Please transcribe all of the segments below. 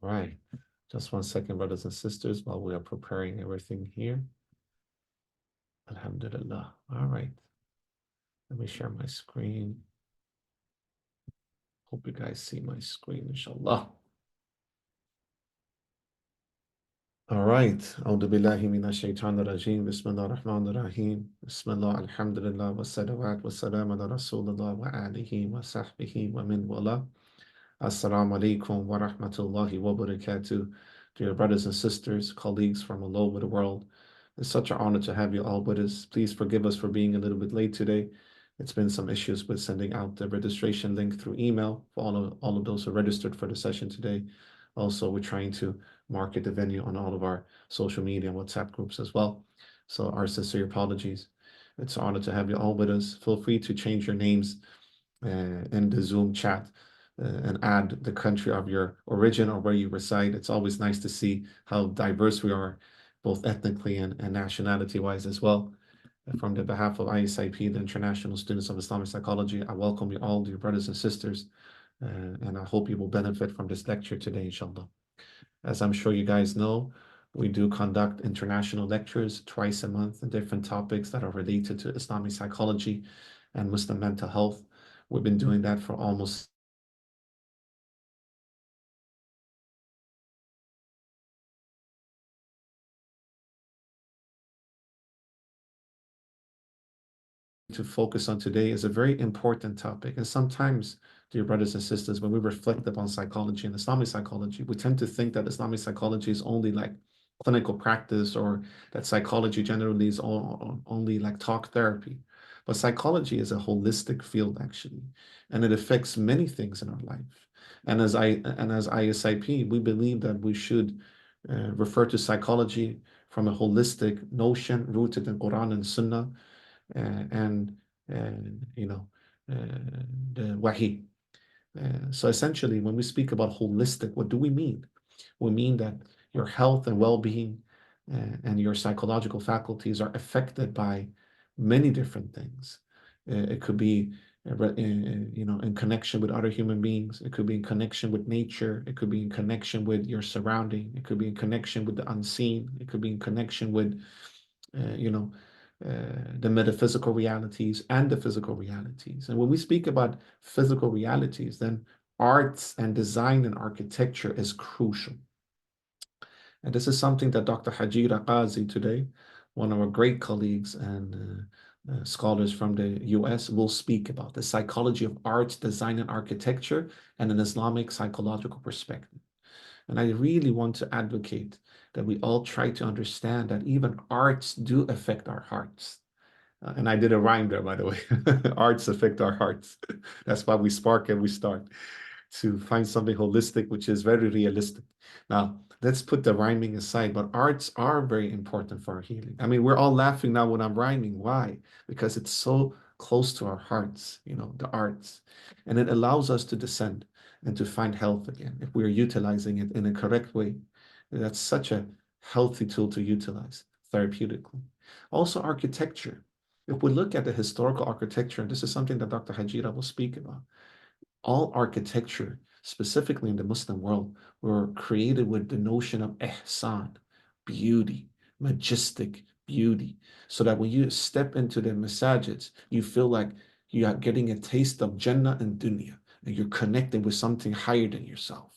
All right. Just 1 second, brothers and sisters, while we are preparing everything here. Alhamdulillah. All right. Let me share my screen. Hope you guys see my screen, inshallah. All right. A'udhu billahi minash shaitanir rajim. Bismillahir rahmanir rahim. Bismillah, alhamdulillah, wa salawat wa salam ala rasulullah wa alihi wa sahbihi wa min wala. Assalamu alaikum wa rahmatullahi wa barakatuh. Dear brothers and sisters, colleagues from all over the world, it's such an honor to have you all with us. Please forgive us for being a little bit late today. It's been some issues with sending out the registration link through email for all of those who registered for the session today. Also, we're trying to market the venue on all of our social media and WhatsApp groups as well. So our sincere apologies. It's an honor to have you all with us. Feel free to change your names in the Zoom chat and add the country of your origin or where you reside. It's always nice to see how diverse we are, both ethnically and nationality-wise as well. From the behalf of ISIP, the International Students of Islamic Psychology, I welcome you all, dear brothers and sisters, and I hope you will benefit from this lecture today, inshallah. As I'm sure you guys know, we do conduct international lectures twice a month on different topics that are related to Islamic psychology and Muslim mental health. We've been doing that for almost to focus on today is a very important topic. And sometimes, dear brothers and sisters, when we reflect upon psychology and Islamic psychology, we tend to think that Islamic psychology is only like clinical practice, or that psychology generally is only like talk therapy. But psychology is a holistic field, actually, and it affects many things in our life. And as ISIP, we believe that we should refer to psychology from a holistic notion rooted in Quran and Sunnah, and the wahi. So essentially, when we speak about holistic, what do we mean? We mean that your health and well-being and your psychological faculties are affected by many different things. It could be in connection with other human beings. It could be in connection with nature. It could be in connection with your surrounding. It could be in connection with the unseen. It could be in connection with the metaphysical realities and the physical realities. And when we speak about physical realities, then arts and design and architecture is crucial. And this is something that Dr. Hajira Qazi today, one of our great colleagues and scholars from the US, will speak about the psychology of arts, design, and architecture, and an Islamic psychological perspective. And I really want to advocate that we all try to understand that even arts do affect our hearts. And I did a rhyme there, by the way. Arts affect our hearts. That's why we spark and we start to find something holistic, which is very realistic. Now, let's put the rhyming aside, but arts are very important for our healing. I mean, we're all laughing now when I'm rhyming. Why? Because it's so close to our hearts, the arts. And it allows us to descend and to find health again if we're utilizing it in a correct way. That's such a healthy tool to utilize therapeutically. Also, architecture. If we look at the historical architecture, and this is something that Dr. Hajira will speak about, all architecture, specifically in the Muslim world, were created with the notion of ihsan, beauty, majestic beauty, so that when you step into the masajids, you feel like you are getting a taste of Jannah and dunya, and you're connecting with something higher than yourself.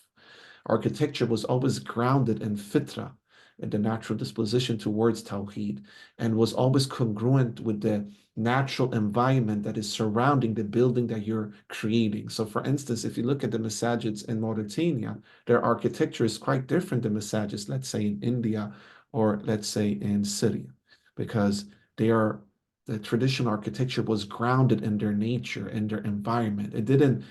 Architecture was always grounded in fitra, in the natural disposition towards Tawheed, and was always congruent with the natural environment that is surrounding the building that you're creating. So for instance, if you look at the masajids in Mauritania, their architecture is quite different than masajids, let's say in India, or let's say in Syria, because the traditional architecture was grounded in their nature, in their environment. It didn't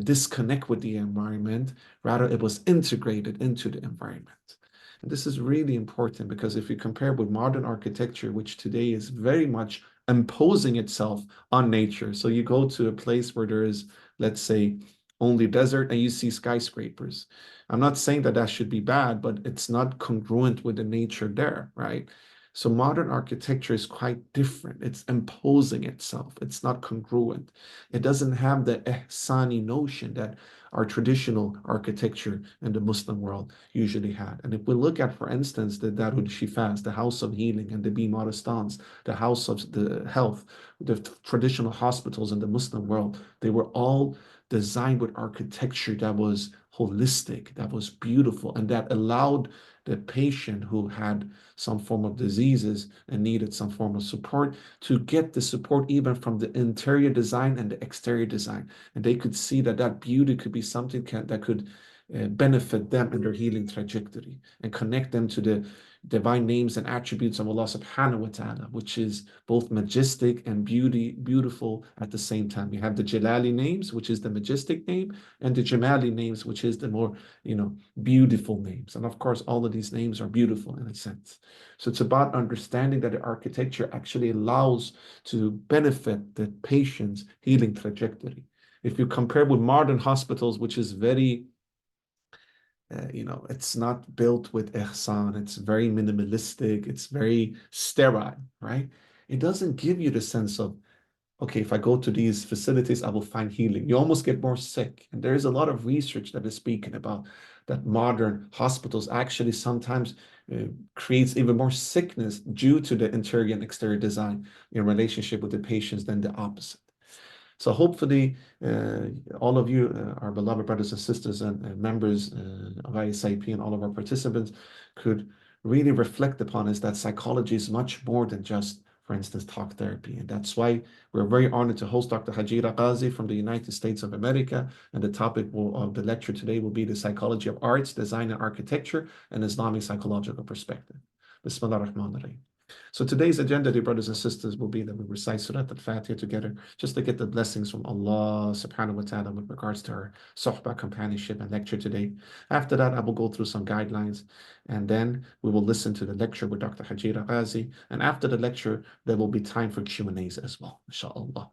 disconnect with the environment, rather it was integrated into the environment. And this is really important, because if you compare with modern architecture, which today is very much imposing itself on nature. So you go to a place where there is, let's say, only desert and you see skyscrapers. I'm not saying that that should be bad, but it's not congruent with the nature there, right? So modern architecture is quite different. It's imposing itself. It's not congruent. It doesn't have the ihsani notion that our traditional architecture in the Muslim world usually had. And if we look at, for instance, the Darul Shifas, the House of Healing, and the Bimaristans, the House of the Health, the traditional hospitals in the Muslim world, they were all designed with architecture that was holistic, that was beautiful, and that allowed the patient who had some form of diseases and needed some form of support to get the support even from the interior design and the exterior design. And they could see that that beauty could be something that could benefit them in their healing trajectory and connect them to the divine names and attributes of Allah subhanahu wa ta'ala, which is both majestic and beautiful at the same time. You have the Jalali names, which is the majestic name, and the Jamali names, which is the more, beautiful names. And of course, all of these names are beautiful in a sense. So it's about understanding that the architecture actually allows to benefit the patient's healing trajectory. If you compare with modern hospitals, which is very it's not built with ihsan. It's very minimalistic. It's very sterile, right? It doesn't give you the sense of, okay, if I go to these facilities, I will find healing. You almost get more sick. And there is a lot of research that is speaking about that modern hospitals actually sometimes creates even more sickness due to the interior and exterior design in relationship with the patients than the opposite. So hopefully, all of you, our beloved brothers and sisters and members of ISIP and all of our participants could really reflect upon is that psychology is much more than just, for instance, talk therapy. And that's why we're very honored to host Dr. Hajira Qazi from the United States of America. And the topic of the lecture today will be the psychology of arts, design, and architecture, and Islamic psychological perspective. Bismillah ar-Rahman ar-Rahim. So today's agenda, dear brothers and sisters, will be that we recite Surat al-Fatiha together, just to get the blessings from Allah subhanahu wa ta'ala with regards to our sohbah, companionship, and lecture today. After that, I will go through some guidelines, and then we will listen to the lecture with Dr. Hajira Qazi. And after the lecture, there will be time for Q&As as well, inshallah.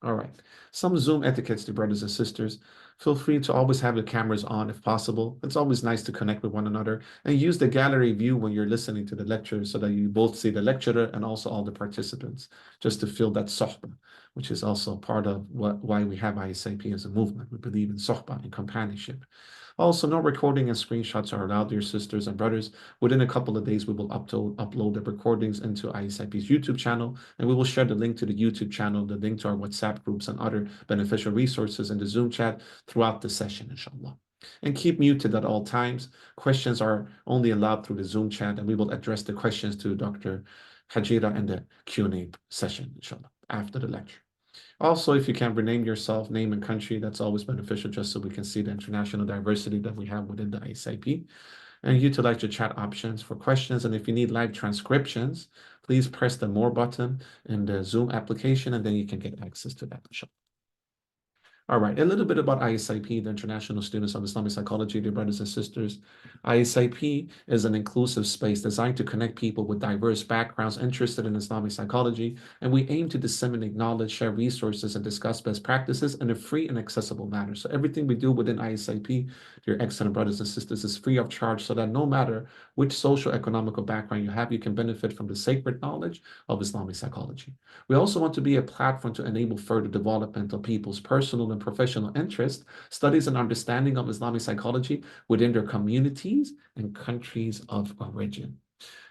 All right. Some Zoom etiquettes, dear brothers and sisters. Feel free to always have your cameras on if possible. It's always nice to connect with one another and use the gallery view when you're listening to the lecture so that you both see the lecturer and also all the participants, just to feel that sohbah, which is also part of why we have ISIP as a movement. We believe in sohbah and companionship. Also, no recording and screenshots are allowed, dear sisters and brothers. Within a couple of days, we will upload the recordings into ISIP's YouTube channel, and we will share the link to the YouTube channel, the link to our WhatsApp groups, and other beneficial resources in the Zoom chat throughout the session, inshallah. And keep muted at all times. Questions are only allowed through the Zoom chat, and we will address the questions to Dr. Hajira in the Q&A session, inshallah, after the lecture. Also, if you can rename yourself, name and country, that's always beneficial just so we can see the international diversity that we have within the ISIP. And utilize your chat options for questions. And if you need live transcriptions, please press the More button in the Zoom application, and then you can get access to that. All right, a little bit about ISIP, the International Students of Islamic Psychology, dear brothers and sisters. ISIP is an inclusive space designed to connect people with diverse backgrounds interested in Islamic psychology, and we aim to disseminate knowledge, share resources, and discuss best practices in a free and accessible manner. So everything we do within ISIP, dear excellent brothers and sisters, is free of charge so that no matter which social economical background you have, you can benefit from the sacred knowledge of Islamic psychology. We also want to be a platform to enable further development of people's personal and professional interest, studies and understanding of Islamic psychology within their communities and countries of origin.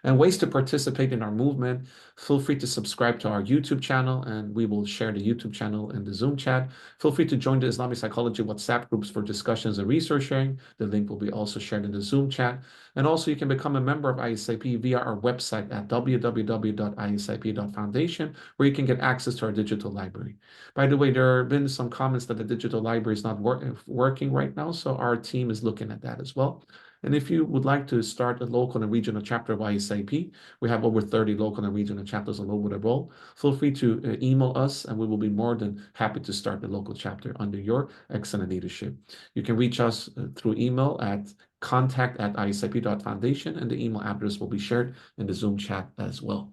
And ways to participate in our movement, feel free to subscribe to our YouTube channel, and we will share the YouTube channel in the Zoom chat. Feel free to join the Islamic Psychology WhatsApp groups for discussions and resource sharing. The link will be also shared in the Zoom chat. And also you can become a member of ISIP via our website at www.isip.foundation, where you can get access to our digital library. By the way, there have been some comments that the digital library is not working right now, so our team is looking at that as well. And if you would like to start a local and regional chapter of ISIP, we have over 30 local and regional chapters all over the world. Feel free to email us, and we will be more than happy to start the local chapter under your excellent leadership. You can reach us through email at contact@isip.foundation, and the email address will be shared in the Zoom chat as well.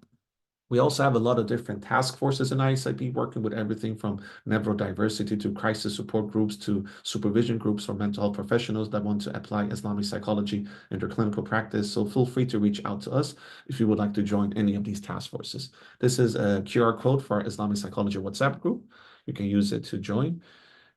We also have a lot of different task forces in ISIP working with everything from neurodiversity to crisis support groups to supervision groups for mental health professionals that want to apply Islamic psychology in their clinical practice. So feel free to reach out to us if you would like to join any of these task forces. This is a QR code for our Islamic Psychology WhatsApp group. You can use it to join.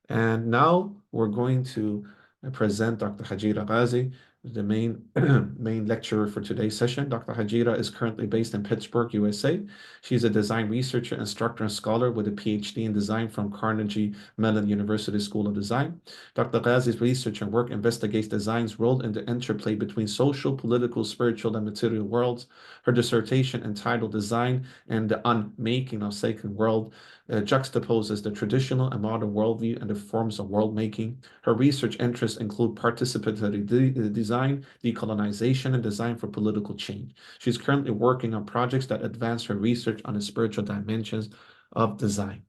And now we're going to present Dr. Hajira Qazi, the main lecturer for today's session. Dr. Hajira is currently based in Pittsburgh, USA. She's a design researcher, instructor, and scholar with a PhD in design from Carnegie Mellon University School of Design. Dr. Qazi's research and work investigates design's role in the interplay between social, political, spiritual, and material worlds. Her dissertation entitled Design and the Unmaking of Sacred World juxtaposes the traditional and modern worldview and the forms of world making. Her research interests include participatory design, decolonization, and design for political change. She's currently working on projects that advance her research on the spiritual dimensions of design.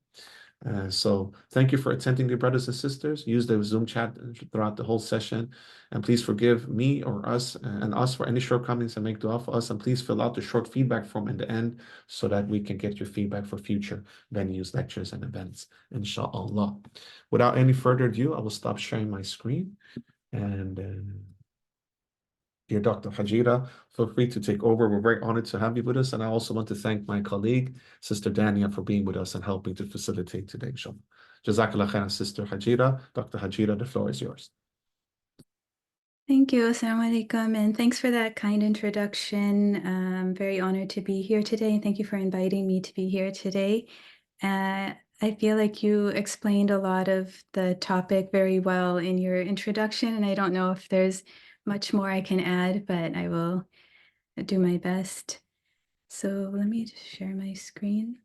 So thank you for attending, dear brothers and sisters. Use the Zoom chat throughout the whole session. And please forgive me or us and us for any shortcomings and make dua for us. And please fill out the short feedback form in the end so that we can get your feedback for future venues, lectures, and events, inshallah. Without any further ado, I will stop sharing my screen. And dear Dr. Hajira, feel free to take over. We're very honored to have you with us. And I also want to thank my colleague, Sister Dania, for being with us and helping to facilitate today, inshallah. Jazakallah khairan, Sister Hajira. Dr. Hajira, the floor is yours. Thank you. Assalamu alaikum. And thanks for that kind introduction. I'm very honored to be here today. Thank you for inviting me to be here today. I feel like you explained a lot of the topic very well in your introduction, and I don't know if there's much more I can add, but I will do my best. So let me just share my screen.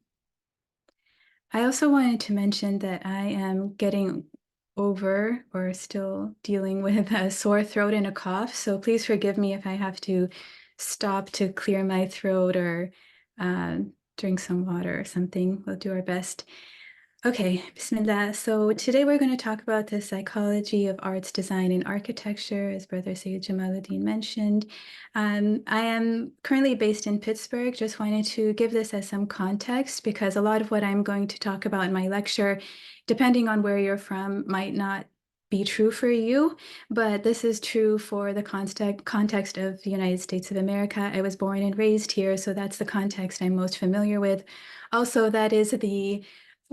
I also wanted to mention that I am getting over or still dealing with a sore throat and a cough. So please forgive me if I have to stop to clear my throat or drink some water or something. We'll do our best. Okay, Bismillah. So today we're going to talk about the psychology of arts, design, and architecture, as Brother Sayyid Jamaluddin mentioned. I am currently based in Pittsburgh. Just wanted to give this as some context because a lot of what I'm going to talk about in my lecture, depending on where you're from, might not be true for you, but this is true for the context of the United States of America. I was born and raised here, so that's the context I'm most familiar with. Also, that is the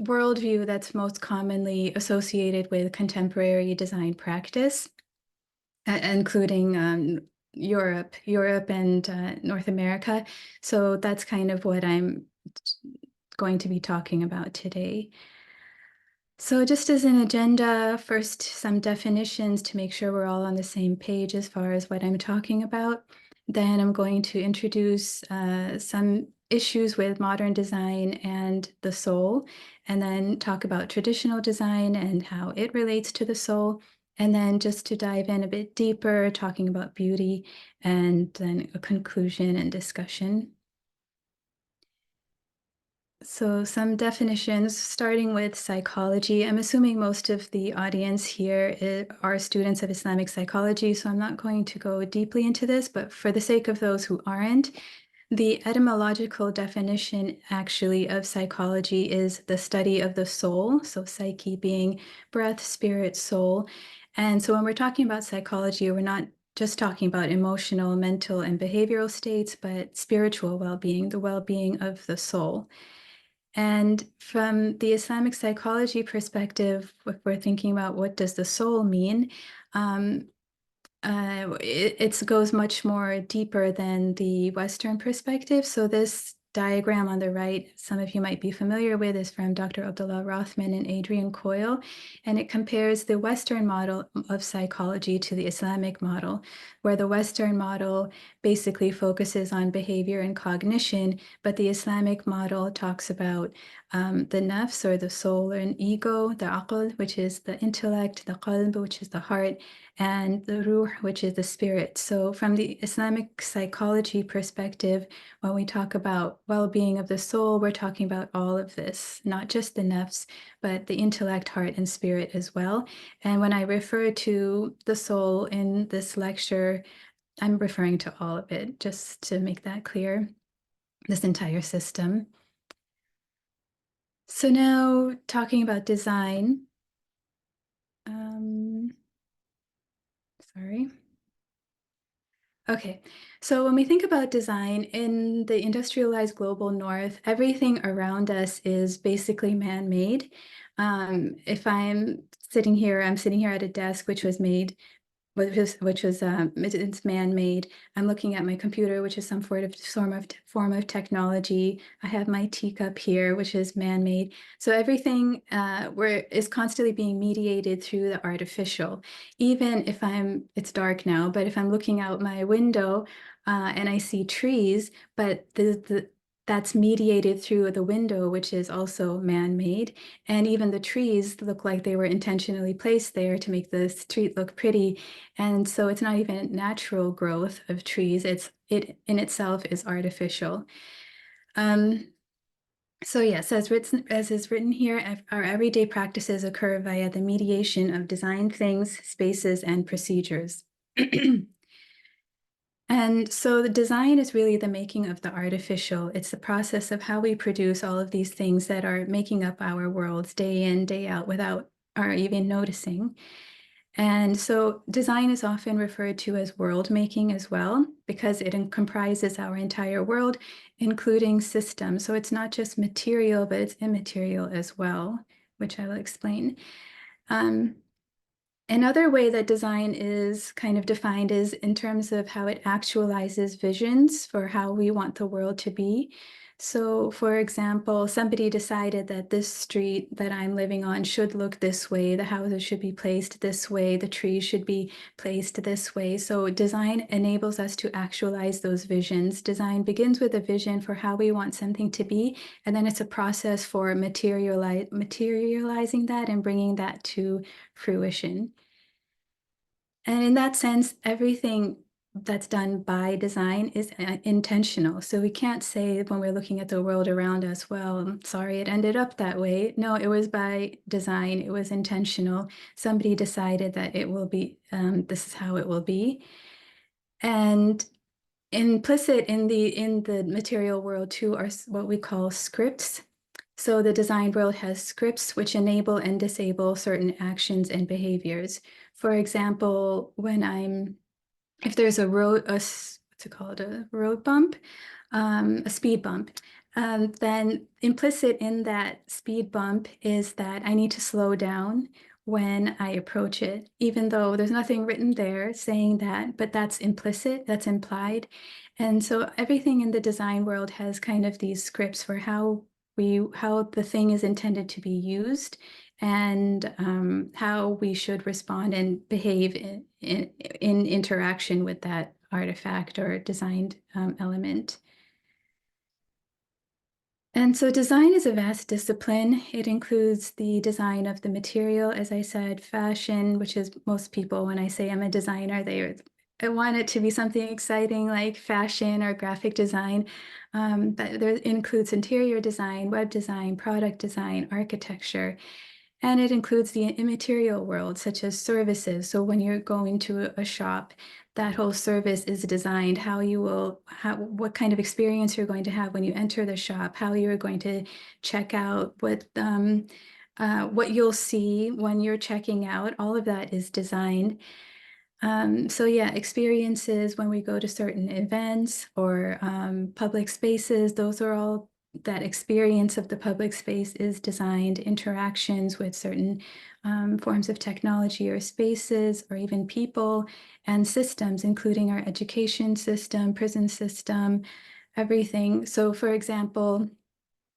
worldview that's most commonly associated with contemporary design practice, including Europe and North America. So that's kind of what I'm going to be talking about today. So just as an agenda, first some definitions to make sure we're all on the same page as far as what I'm talking about. Then I'm going to introduce some issues with modern design and the soul, and then talk about traditional design and how it relates to the soul. And then just to dive in a bit deeper, talking about beauty, and then a conclusion and discussion. So some definitions, starting with psychology. I'm assuming most of the audience here are students of Islamic psychology, so I'm not going to go deeply into this, but for the sake of those who aren't, the etymological definition actually of psychology is the study of the soul, so psyche being breath, spirit, soul. And so when we're talking about psychology, we're not just talking about emotional, mental, and behavioral states, but spiritual well-being, the well-being of the soul. And from the Islamic psychology perspective, if we're thinking about what does the soul mean, it goes much more deeper than the Western perspective. So this diagram on the right, some of you might be familiar with, is from Dr. Abdullah Rothman and Adrian Coyle, and it compares the Western model of psychology to the Islamic model, where the Western model basically focuses on behavior and cognition, but the Islamic model talks about the nafs, or the soul, or an ego, the aql, which is the intellect, the qalb, which is the heart, and the ruh, which is the spirit. So from the Islamic psychology perspective, when we talk about well-being of the soul, we're talking about all of this, not just the nafs, but the intellect, heart, and spirit as well. And when I refer to the soul in this lecture, I'm referring to all of it, just to make that clear. this entire system. So now talking about design. Sorry. Okay, so when we think about design in the industrialized global north, everything around us is basically man-made. If I'm sitting here at a desk which was made it's man-made. I'm looking at my computer, which is some form of technology. I have my teacup here, which is man-made. So everything is constantly being mediated through the artificial. Even if it's dark now, but if I'm looking out my window and I see trees, but that's mediated through the window, which is also man-made. And even the trees look like they were intentionally placed there to make the street look pretty. And so it's not even natural growth of trees. It in itself is artificial. So yes, as is written here, our everyday practices occur via the mediation of designed things, spaces, and procedures. And so the design is really the making of the artificial. It's the process of how we produce all of these things that are making up our worlds day in, day out without our even noticing. And so design is often referred to as world making as well, because it comprises our entire world, including systems. So it's not just material, but it's immaterial as well, which I will explain. Another way that design is kind of defined is in terms of how it actualizes visions for how we want the world to be. So, for example, somebody decided that this street that I'm living on should look this way, the houses should be placed this way, the trees should be placed this way. So design enables us to actualize those visions. Design begins with a vision for how we want something to be, and then it's a process for materializing that and bringing that to fruition. And in that sense, everything that's done by design is intentional. So we can't say when we're looking at the world around us, well, I'm sorry it ended up that way. No, it was by design. It was intentional. Somebody decided that it will be, this is how it will be. And implicit in the material world too are what we call scripts. So the design world has scripts which enable and disable certain actions and behaviors. For example, if there's a what's it called, a road bump, a speed bump, then implicit in that speed bump is that I need to slow down when I approach it, even though there's nothing written there saying that, but that's implicit, that's implied. And so everything in the design world has kind of these scripts for how the thing is intended to be used and how we should respond and behave in interaction with that artifact or designed element. And so design is a vast discipline. It includes the design of the material, as I said, fashion, which is most people, when I say I'm a designer, they want it to be something exciting like fashion or graphic design. But there includes interior design, web design, product design, architecture. And it includes the immaterial world, such as services. So when you're going to a shop, that whole service is designed, what kind of experience you're going to have when you enter the shop, how you're going to check out, what you'll see when you're checking out. All of that is designed. So yeah, experiences when we go to certain events or public spaces, those are all, that experience of the public space is designed. Interactions with certain forms of technology or spaces or even people and systems, including our education system, prison system, everything. So for example,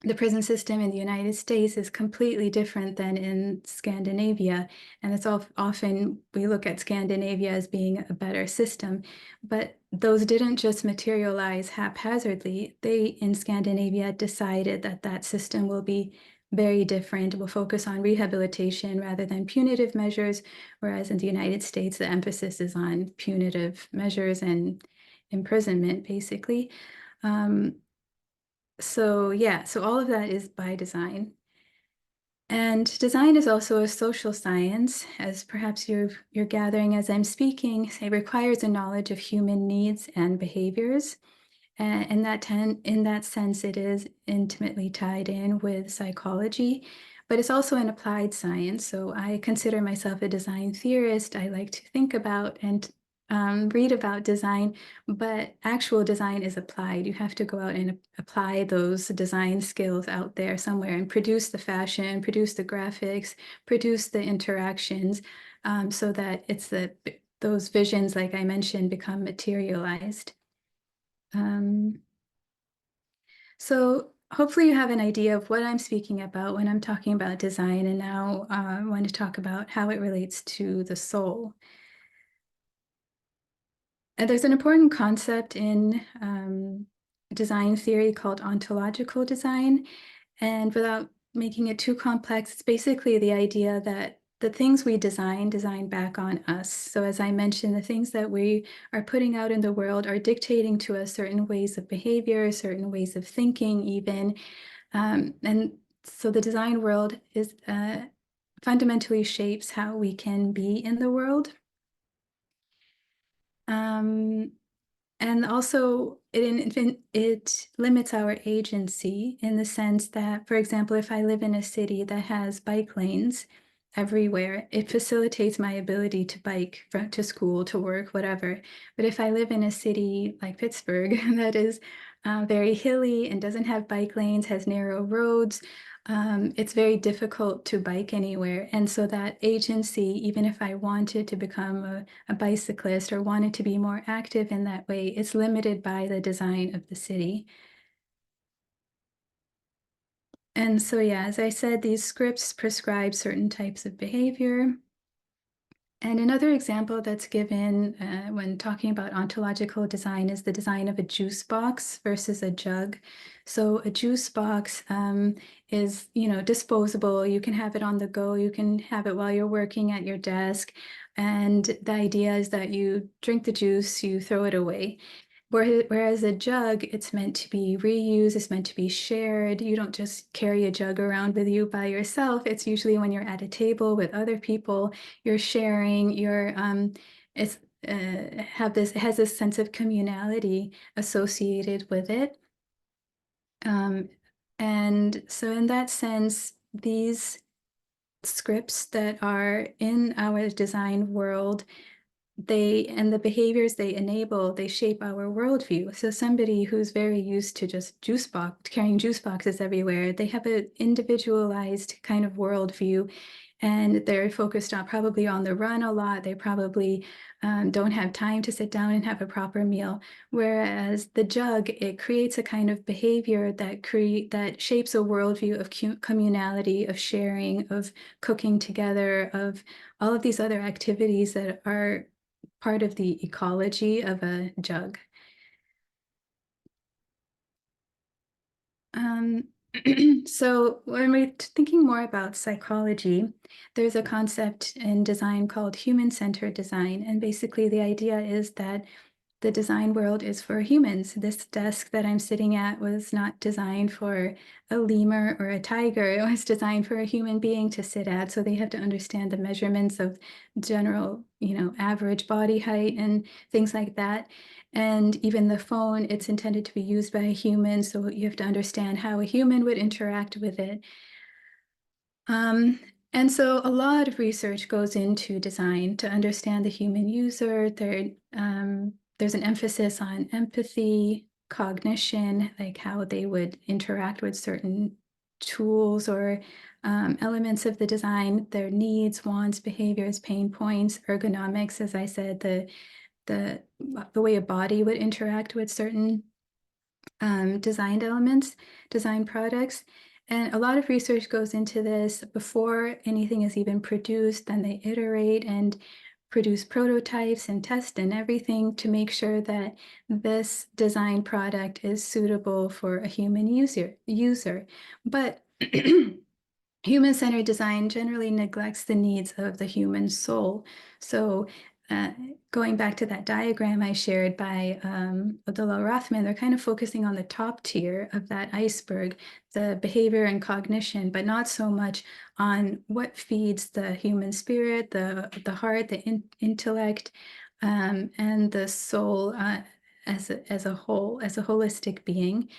the prison system in the United States is completely different than in Scandinavia. And it's often we look at Scandinavia as being a better system, but those didn't just materialize haphazardly. They, in Scandinavia, decided that that system will be very different, will focus on rehabilitation rather than punitive measures, whereas in the United States, the emphasis is on punitive measures and imprisonment, basically. So yeah, so all of that is by design. And design is also a social science, as perhaps you're gathering as I'm speaking. It requires a knowledge of human needs and behaviors. And in that sense, it is intimately tied in with psychology, but it's also an applied science. So I consider myself a design theorist. I like to think about and read about design, but actual design is applied. You have to go out and apply those design skills out there somewhere and produce the fashion, produce the graphics, produce the interactions, so that those visions, like I mentioned, become materialized. So hopefully you have an idea of what I'm speaking about when I'm talking about design, and now I want to talk about how it relates to the soul. And there's an important concept in design theory called ontological design. And without making it too complex, it's basically the idea that the things we design back on us. So as I mentioned, the things that we are putting out in the world are dictating to us certain ways of behavior, certain ways of thinking even. And so the design world is fundamentally shapes how we can be in the world. And also, it limits our agency in the sense that, for example, if I live in a city that has bike lanes everywhere, it facilitates my ability to bike to school, to work, whatever. But if I live in a city like Pittsburgh that is very hilly and doesn't have bike lanes, has narrow roads, it's very difficult to bike anywhere. And so that agency, even if I wanted to become a bicyclist or wanted to be more active in that way, it's limited by the design of the city. And so, yeah, as I said, these scripts prescribe certain types of behavior. And another example that's given when talking about ontological design is the design of a juice box versus a jug. So a juice box is, disposable. You can have it on the go. You can have it while you're working at your desk. And the idea is that you drink the juice, you throw it away. Whereas a jug, it's meant to be reused, it's meant to be shared. You don't just carry a jug around with you by yourself. It's usually when you're at a table with other people, you're sharing, it has this sense of communality associated with it. And so in that sense, these scripts that are in our design world, and the behaviors they enable, they shape our worldview. So somebody who's very used to just carrying juice boxes everywhere, they have an individualized kind of worldview, and they're focused on probably on the run a lot. They probably don't have time to sit down and have a proper meal. Whereas the jug, it creates a kind of behavior that shapes a worldview of communality, of sharing, of cooking together, of all of these other activities that are part of the ecology of a jug. So when we're thinking more about psychology, there's a concept in design called human-centered design. And basically the idea is that the design world is for humans. This desk that I'm sitting at was not designed for a lemur or a tiger. It was designed for a human being to sit at. So they have to understand the measurements of general, average body height and things like that. And even the phone, it's intended to be used by a human. So you have to understand how a human would interact with it. And so a lot of research goes into design to understand the human user. There's an emphasis on empathy, cognition, like how they would interact with certain tools or elements of the design, their needs, wants, behaviors, pain points, ergonomics, as I said, the way a body would interact with certain designed elements, design products. And a lot of research goes into this before anything is even produced. Then they iterate and produce prototypes and test and everything to make sure that this design product is suitable for a human user. But human-centered design generally neglects the needs of the human soul. So going back to that diagram I shared by Abdullah Rothman, they're kind of focusing on the top tier of that iceberg, the behavior and cognition, but not so much on what feeds the human spirit, the heart, the intellect, and the soul. as a whole, as a holistic being.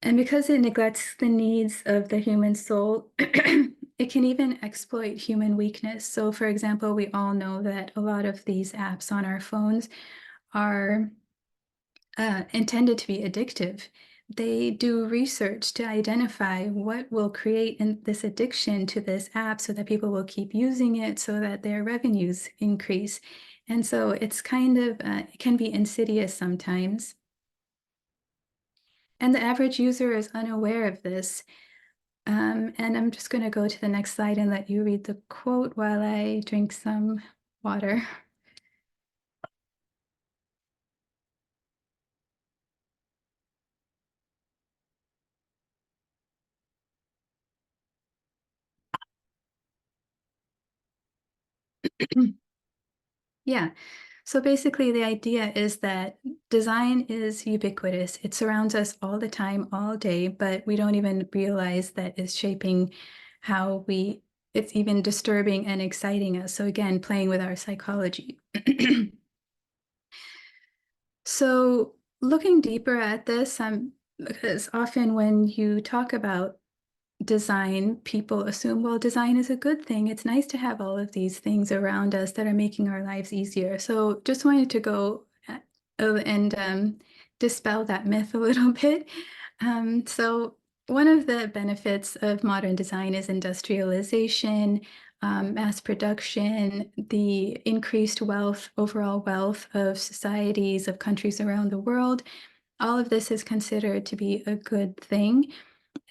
And because it neglects the needs of the human soul, it can even exploit human weakness. So, for example, we all know that a lot of these apps on our phones are intended to be addictive. They do research to identify what will create this addiction to this app so that people will keep using it so that their revenues increase. And so it's kind of, it can be insidious sometimes. And the average user is unaware of this. And I'm just going to go to the next slide and let you read the quote while I drink some water. Yeah. So basically, the idea is that design is ubiquitous. It surrounds us all the time, all day, but we don't even realize that it's shaping how it's even disturbing and exciting us. So again, playing with our psychology. So looking deeper at this, because often when you talk about design, people assume, well, design is a good thing. It's nice to have all of these things around us that are making our lives easier. So just wanted to go and dispel that myth a little bit. So one of the benefits of modern design is industrialization, mass production, the increased wealth, overall wealth of societies, of countries around the world. All of this is considered to be a good thing.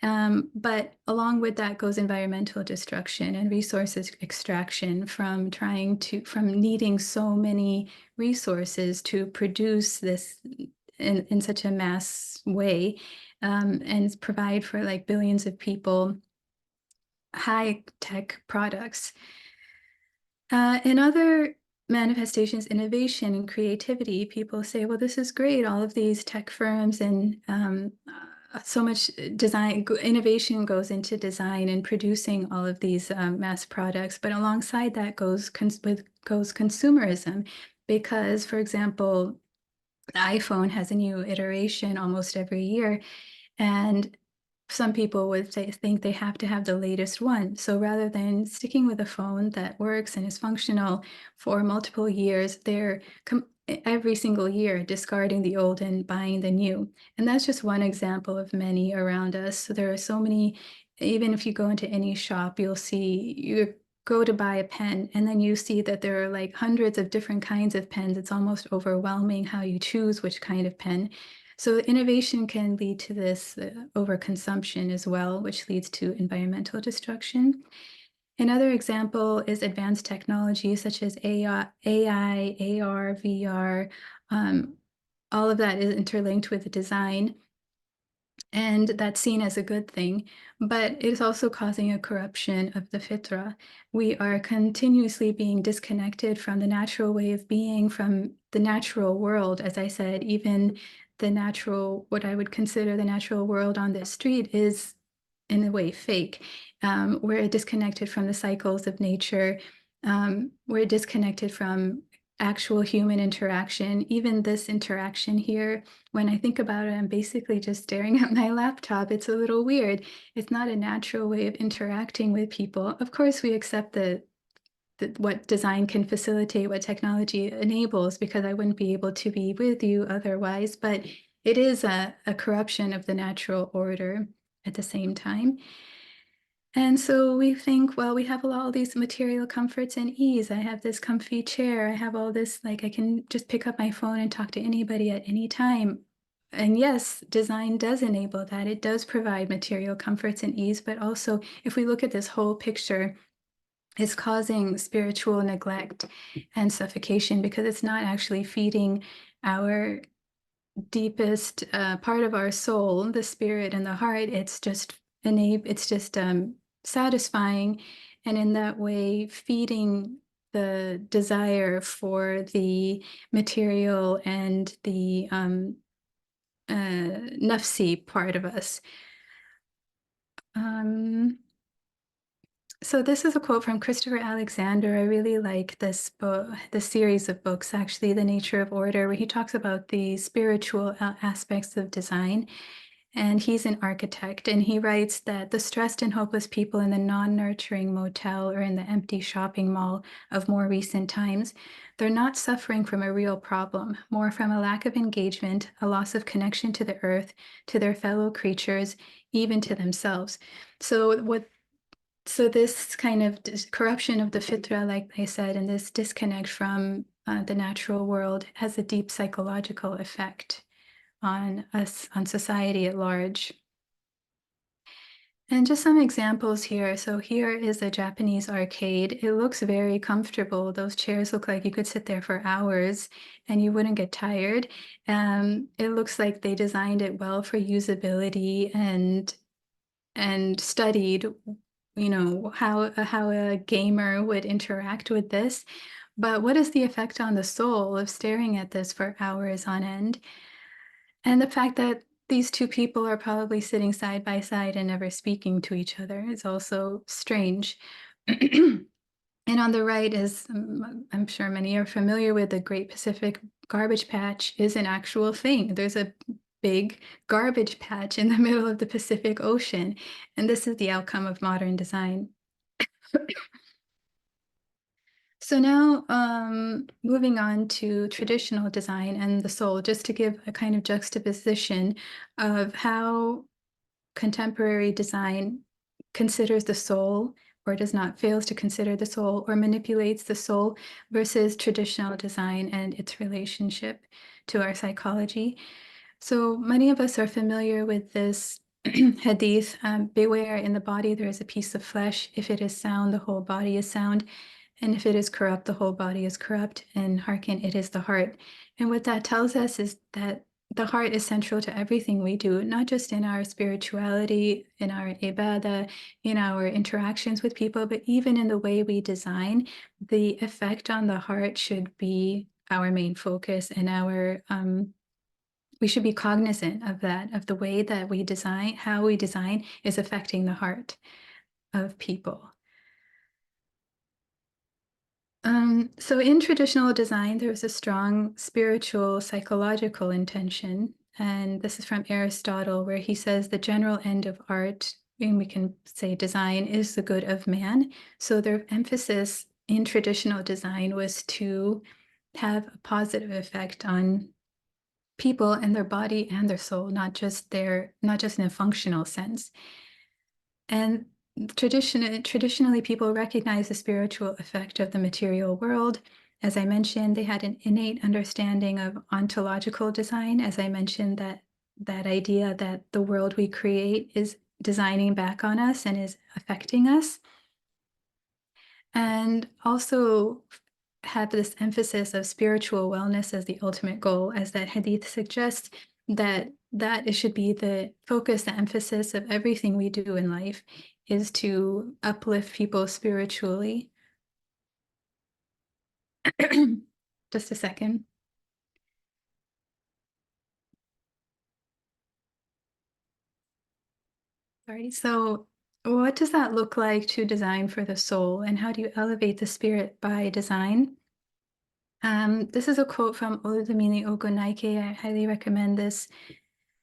But along with that goes environmental destruction and resources extraction from needing so many resources to produce this in such a mass way, and provide for like billions of people high-tech products. In other manifestations, innovation and creativity, people say, well, this is great, all of these tech firms and so much innovation goes into design and producing all of these mass products. But alongside that goes consumerism, because, for example, the iPhone has a new iteration almost every year, and some people would think they have to have the latest one. So rather than sticking with a phone that works and is functional for multiple years, they're every single year discarding the old and buying the new. And that's just one example of many around us. So there are so many, even if you go into any shop, you'll see, you go to buy a pen and then you see that there are like hundreds of different kinds of pens. It's almost overwhelming how you choose which kind of pen. So innovation can lead to this overconsumption as well, which leads to environmental destruction. Another example is advanced technology such as AI, AR, VR. All of that is interlinked with design, and that's seen as a good thing, but it is also causing a corruption of the fitra. We are continuously being disconnected from the natural way of being, from the natural world. As I said, even the natural, what I would consider the natural world on this street is in a way fake. We're disconnected from the cycles of nature. We're disconnected from actual human interaction. Even this interaction here, when I think about it, I'm basically just staring at my laptop. It's a little weird. It's not a natural way of interacting with people. Of course, we accept that what design can facilitate, what technology enables, because I wouldn't be able to be with you otherwise, but it is a corruption of the natural order at the same time. And so we think, well, we have all these material comforts and ease. I have this comfy chair. I have all this, like I can just pick up my phone and talk to anybody at any time. And yes, design does enable that. It does provide material comforts and ease, but also if we look at this whole picture, it's causing spiritual neglect and suffocation because it's not actually feeding our deepest part of our soul, the spirit and the heart. It's just satisfying, and in that way feeding the desire for the material and the nafsi part of us. So this is a quote from Christopher Alexander. I really like this book, the series of books, actually, The Nature of Order, where he talks about the spiritual aspects of design. And he's an architect, and he writes that the stressed and hopeless people in the non-nurturing motel or in the empty shopping mall of more recent times, they're not suffering from a real problem, more from a lack of engagement, a loss of connection to the earth, to their fellow creatures, even to themselves. So this kind of corruption of the fitra, like I said, and this disconnect from the natural world has a deep psychological effect on us, on society at large. And just some examples here. So here is a Japanese arcade. It looks very comfortable. Those chairs look like you could sit there for hours and you wouldn't get tired. It looks like they designed it well for usability and studied, you know, how a gamer would interact with this. But what is the effect on the soul of staring at this for hours on end? And the fact that these two people are probably sitting side by side and never speaking to each other is also strange. And on the right is, I'm sure many are familiar with, the Great Pacific Garbage Patch is an actual thing. There's a big garbage patch in the middle of the Pacific Ocean, and this is the outcome of modern design. So now, moving on to traditional design and the soul, just to give a kind of juxtaposition of how contemporary design considers the soul or does not, fails to consider the soul or manipulates the soul versus traditional design and its relationship to our psychology. So many of us are familiar with this hadith, beware, in the body there is a piece of flesh. If it is sound, the whole body is sound. And if it is corrupt, the whole body is corrupt. And hearken, it is the heart. And what that tells us is that the heart is central to everything we do, not just in our spirituality, in our ibadah, in our interactions with people, but even in the way we design. The effect on the heart should be our main focus, and we should be cognizant of that, of the way that we design, how we design is affecting the heart of people. So in traditional design, there's a strong spiritual, psychological intention. And this is from Aristotle, where he says the general end of art, and we can say design, is the good of man. So their emphasis in traditional design was to have a positive effect on people and their body and their soul, not just in a functional sense. And traditionally, people recognize the spiritual effect of the material world. As I mentioned, they had an innate understanding of ontological design. As I mentioned, that idea that the world we create is designing back on us and is affecting us. And also had this emphasis of spiritual wellness as the ultimate goal, as that hadith suggests, that it should be the focus, the emphasis of everything we do in life is to uplift people spiritually. Just a second. Sorry. So what does that look like to design for the soul, and how do you elevate the spirit by design? This is a quote from Oludumini Ogunaike. I highly recommend this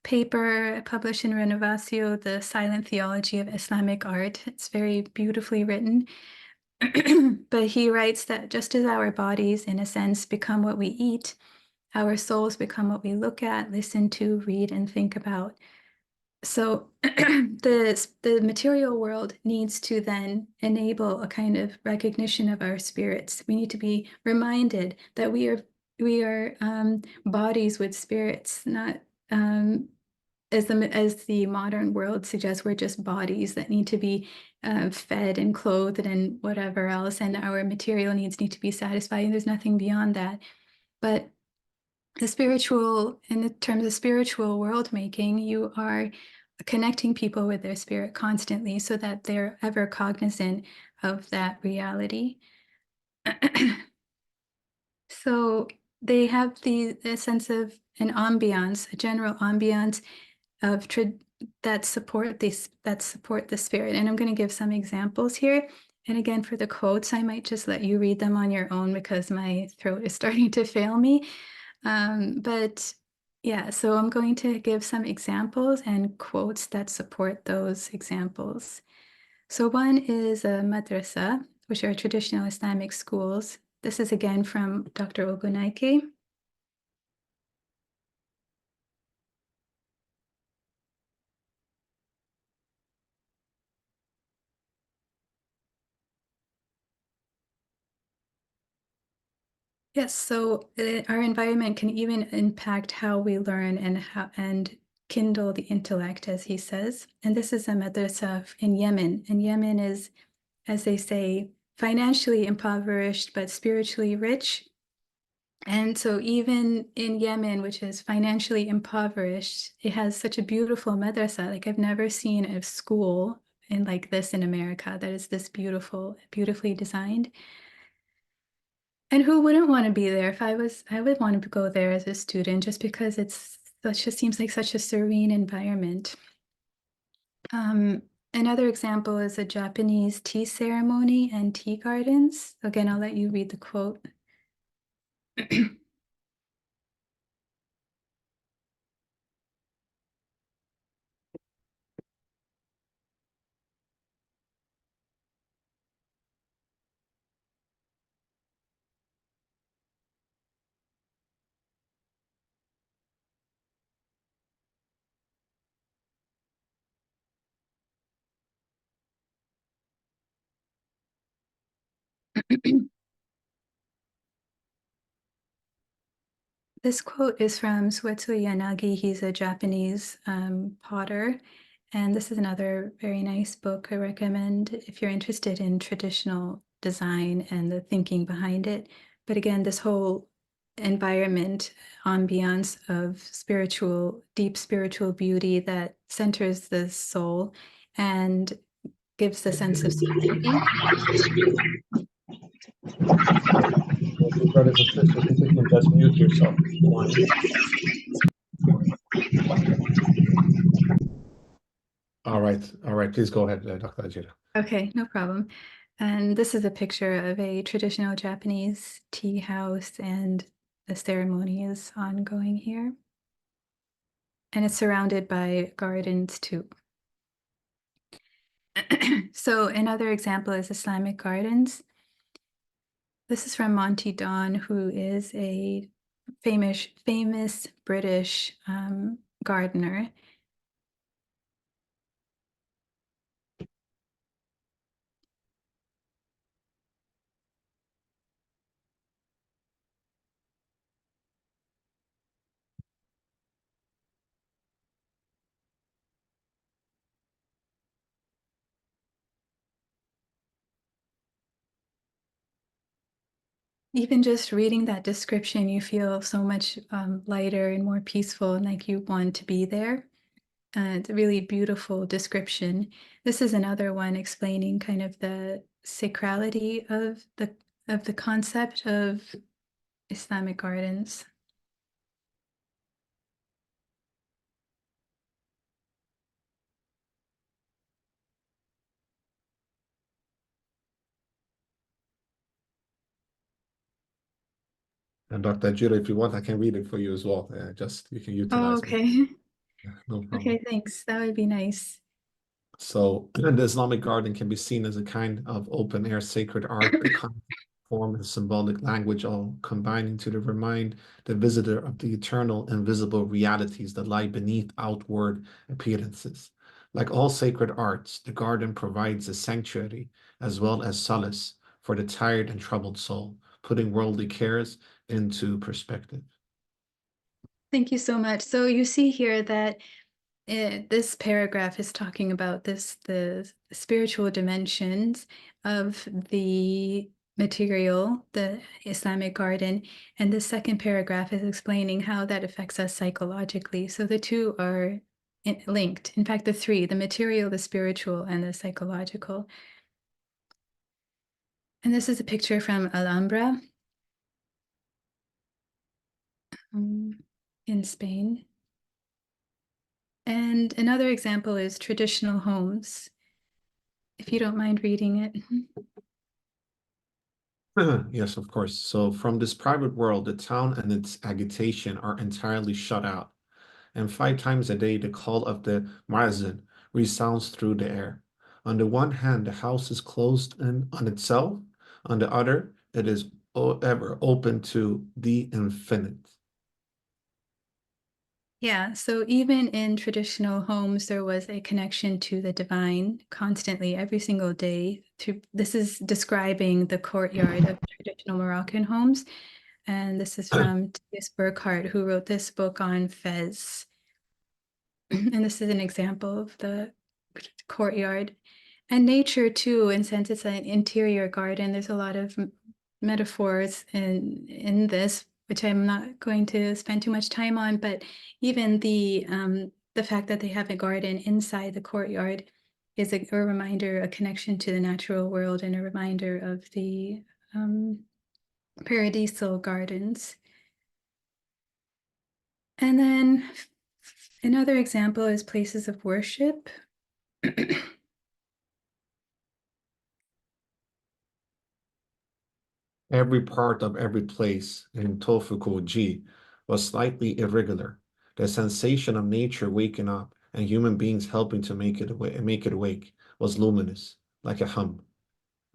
paper published in Renovacio, The Silent Theology of Islamic Art. It's very beautifully written. But he writes that just as our bodies, in a sense, become what we eat, our souls become what we look at, listen to, read, and think about. So the material world needs to then enable a kind of recognition of our spirits. We need to be reminded that we are bodies with spirits, not as the modern world suggests, we're just bodies that need to be fed and clothed and whatever else, and our material needs need to be satisfied, and there's nothing beyond that. But the spiritual, in the terms of spiritual world making, you are connecting people with their spirit constantly so that they're ever cognizant of that reality. So they have the sense of an ambiance, a general ambiance of that support the spirit. And I'm going to give some examples here. And again, for the quotes, I might just let you read them on your own because my throat is starting to fail me. But yeah, so I'm going to give some examples and quotes that support those examples. So one is a madrasa, which are traditional Islamic schools. This is again from Dr. Ogunaike. Yes, so our environment can even impact how we learn and kindle the intellect, as he says. And this is a madrasa in Yemen. And Yemen is, as they say, financially impoverished but spiritually rich. And so even in Yemen, which is financially impoverished, it has such a beautiful madrasa. Like I've never seen a school in like this in America that is this beautiful, beautifully designed. And who wouldn't want to be there? If I would want to go there as a student just because it just seems like such a serene environment. Um, Another example is a Japanese tea ceremony and tea gardens. Again, I'll let you read the quote. This quote is from Suetsu Yanagi. He's a Japanese potter. And this is another very nice book I recommend if you're interested in traditional design and the thinking behind it. But again, this whole environment, ambiance of deep spiritual beauty that centers the soul and gives the sense of safety. Brothers and sisters, if you can just mute yourself. All right. Please go ahead, Dr. Hajira. Okay, no problem. And this is a picture of a traditional Japanese tea house, and the ceremony is ongoing here. And it's surrounded by gardens too. So another example is Islamic gardens. This is from Monty Don, who is a famous British gardener. Even just reading that description, you feel so much lighter and more peaceful and like you want to be there. It's a really beautiful description. This is another one explaining kind of the sacrality of the concept of Islamic gardens. And Dr. Hajira, if you want, I can read it for you as well. Just you can Oh, utilize me. okay. No problem. Okay, thanks. That would be nice. So the Islamic garden can be seen as a kind of open air sacred art, the kind of form and symbolic language all combining to remind the visitor of the eternal invisible realities that lie beneath outward appearances. Like all sacred arts, the garden provides a sanctuary as well as solace for the tired and troubled soul, putting worldly cares into perspective. Thank you so much. So you see here that this paragraph is talking about the spiritual dimensions of the material, the Islamic garden, and the second paragraph is explaining how that affects us psychologically. So the two are linked. In fact, the three, the material, the spiritual, and the psychological. And this is a picture from Alhambra in Spain. And another example is traditional homes, if you don't mind reading it. Yes, of course. So from this private world, the town and its agitation are entirely shut out. And 5 times a day, the call of the muezzin resounds through the air. On the one hand, the house is closed in on itself. On the other, it is ever open to the infinite. Yeah, so even in traditional homes, there was a connection to the divine constantly every single day. This is describing the courtyard of traditional Moroccan homes. And this is from T.S. Burkhardt, who wrote this book on Fez. And this is an example of the courtyard. And nature too, and since it's an interior garden, there's a lot of metaphors in this, which I'm not going to spend too much time on, but even the fact that they have a garden inside the courtyard is a reminder, a connection to the natural world, and a reminder of the paradisal gardens. And then another example is places of worship. Every part of every place in Tofuku-ji was slightly irregular. The sensation of nature waking up and human beings helping to make it awake was luminous, like a hum.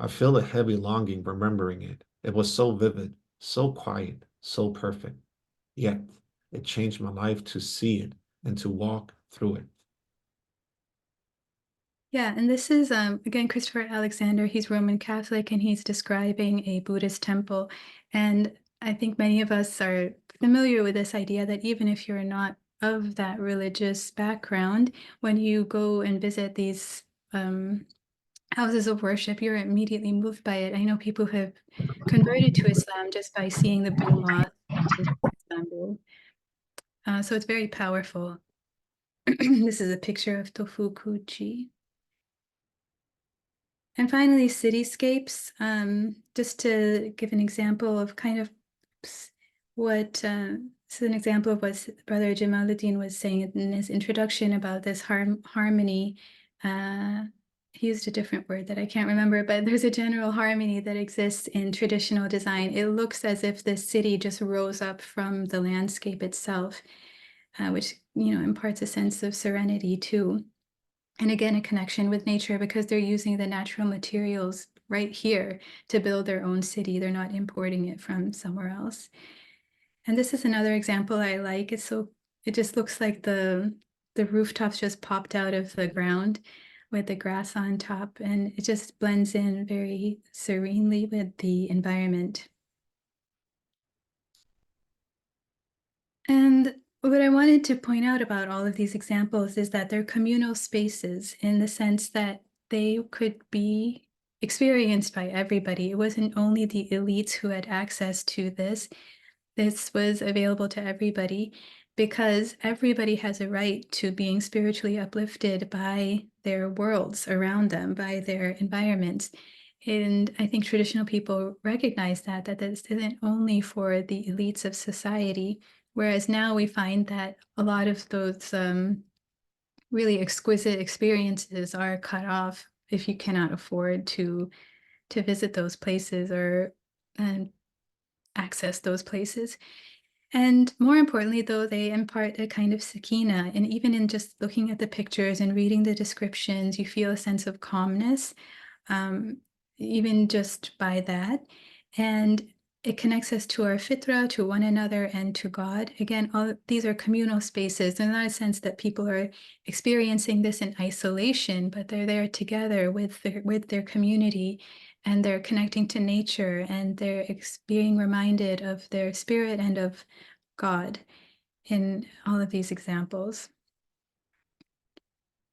I feel a heavy longing remembering it. It was so vivid, so quiet, so perfect. Yet it changed my life to see it and to walk through it. Yeah, and this is again Christopher Alexander. He's Roman Catholic and he's describing a Buddhist temple. And I think many of us are familiar with this idea that even if you're not of that religious background, when you go and visit these houses of worship, you're immediately moved by it. I know people who have converted to Islam just by seeing the blue mosque in Istanbul. So it's very powerful. This is a picture of Tofuku-ji. And finally, cityscapes. Just to give an example of kind of what, this is an example of what Brother Jamaluddin was saying in his introduction about this harmony. He used a different word that I can't remember, but there's a general harmony that exists in traditional design. It looks as if the city just rose up from the landscape itself, which, imparts a sense of serenity too. And again, a connection with nature because they're using the natural materials right here to build their own city. They're not importing it from somewhere else. And this is another example I like. It just looks like the rooftops just popped out of the ground with the grass on top, and it just blends in very serenely with the environment. And what I wanted to point out about all of these examples is that they're communal spaces in the sense that they could be experienced by everybody. It wasn't only the elites who had access to this. This was available to everybody because everybody has a right to being spiritually uplifted by their worlds around them, by their environments. And I think traditional people recognize that this isn't only for the elites of society, whereas now we find that a lot of those really exquisite experiences are cut off if you cannot afford to visit those places or access those places. And more importantly, though, they impart a kind of sakina. And even in just looking at the pictures and reading the descriptions, you feel a sense of calmness, um, even just by that. And it connects us to our fitra, to one another, and to God. Again, all these are communal spaces. There's not a sense that people are experiencing this in isolation, but they're there together with their community, and they're connecting to nature, and they're being reminded of their spirit and of God in all of these examples.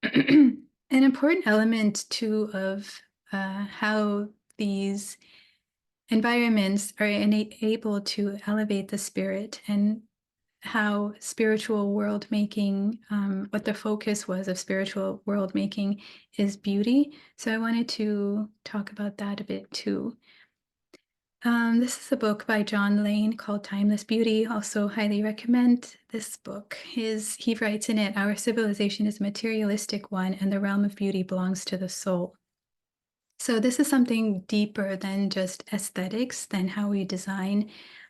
An important element too of how these environments are able to elevate the spirit and how spiritual world making, what the focus was of spiritual world making is beauty. So I wanted to talk about that a bit too. This is a book by John Lane called Timeless Beauty. Also highly recommend this book. He writes in it, our civilization is a materialistic one and the realm of beauty belongs to the soul. So this is something deeper than just aesthetics, than how we design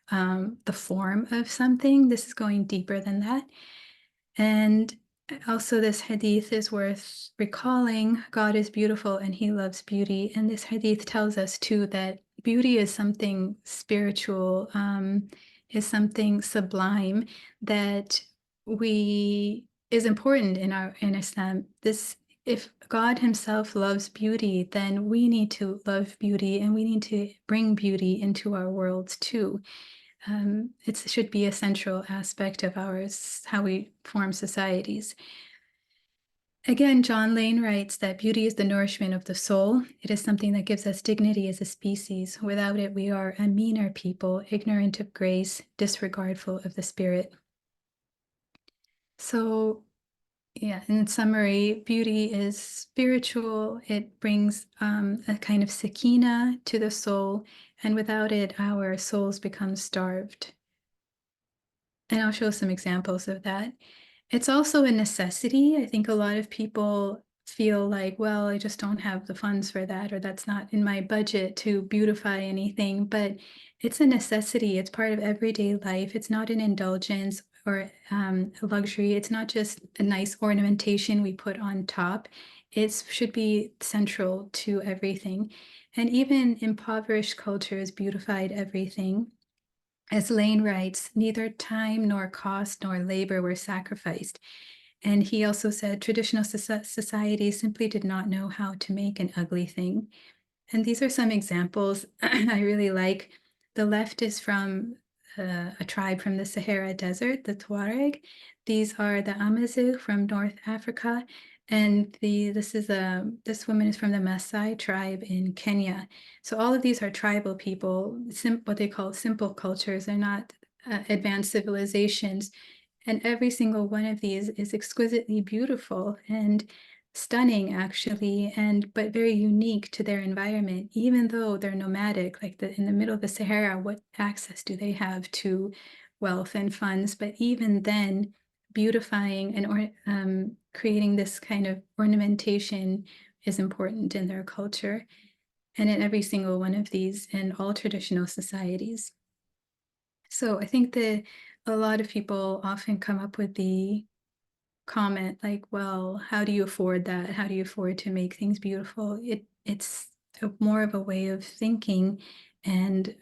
the form of something. This is going deeper than that. And also, this hadith is worth recalling. God is beautiful and he loves beauty. And this hadith tells us too that beauty is something spiritual, is something sublime that we is important in Islam. This, if God himself loves beauty, then we need to love beauty and we need to bring beauty into our worlds too. It should be a central aspect of ours, how we form societies. Again, John Lane writes that beauty is the nourishment of the soul. It is something that gives us dignity as a species. Without it, we are a meaner people, ignorant of grace, disregardful of the spirit. So, yeah, in summary, beauty is spiritual. It brings a kind of sakina to the soul, and without it, our souls become starved. And I'll show some examples of that. It's also a necessity. I think a lot of people feel like, well, I just don't have the funds for that, or that's not in my budget to beautify anything, but it's a necessity. It's part of everyday life. It's not an indulgence or a luxury. It's not just a nice ornamentation we put on top. It should be central to everything. And even impoverished cultures beautified everything. As Lane writes, neither time nor cost nor labor were sacrificed. And he also said traditional societies simply did not know how to make an ugly thing. And these are some examples I really like. The left is from a tribe from the Sahara Desert, the Tuareg. These are the Amazigh from North Africa. And this woman is from the Maasai tribe in Kenya. So all of these are tribal people, what they call simple cultures. They're not advanced civilizations. And every single one of these is exquisitely beautiful and stunning, actually, but very unique to their environment. Even though they're nomadic, like in the middle of the Sahara, what access do they have to wealth and funds? But even then, beautifying and creating this kind of ornamentation is important in their culture, and in every single one of these in all traditional societies. So I think that a lot of people often come up with the comment like, well, how do you afford that? How do you afford to make things beautiful? It's more of a way of thinking, and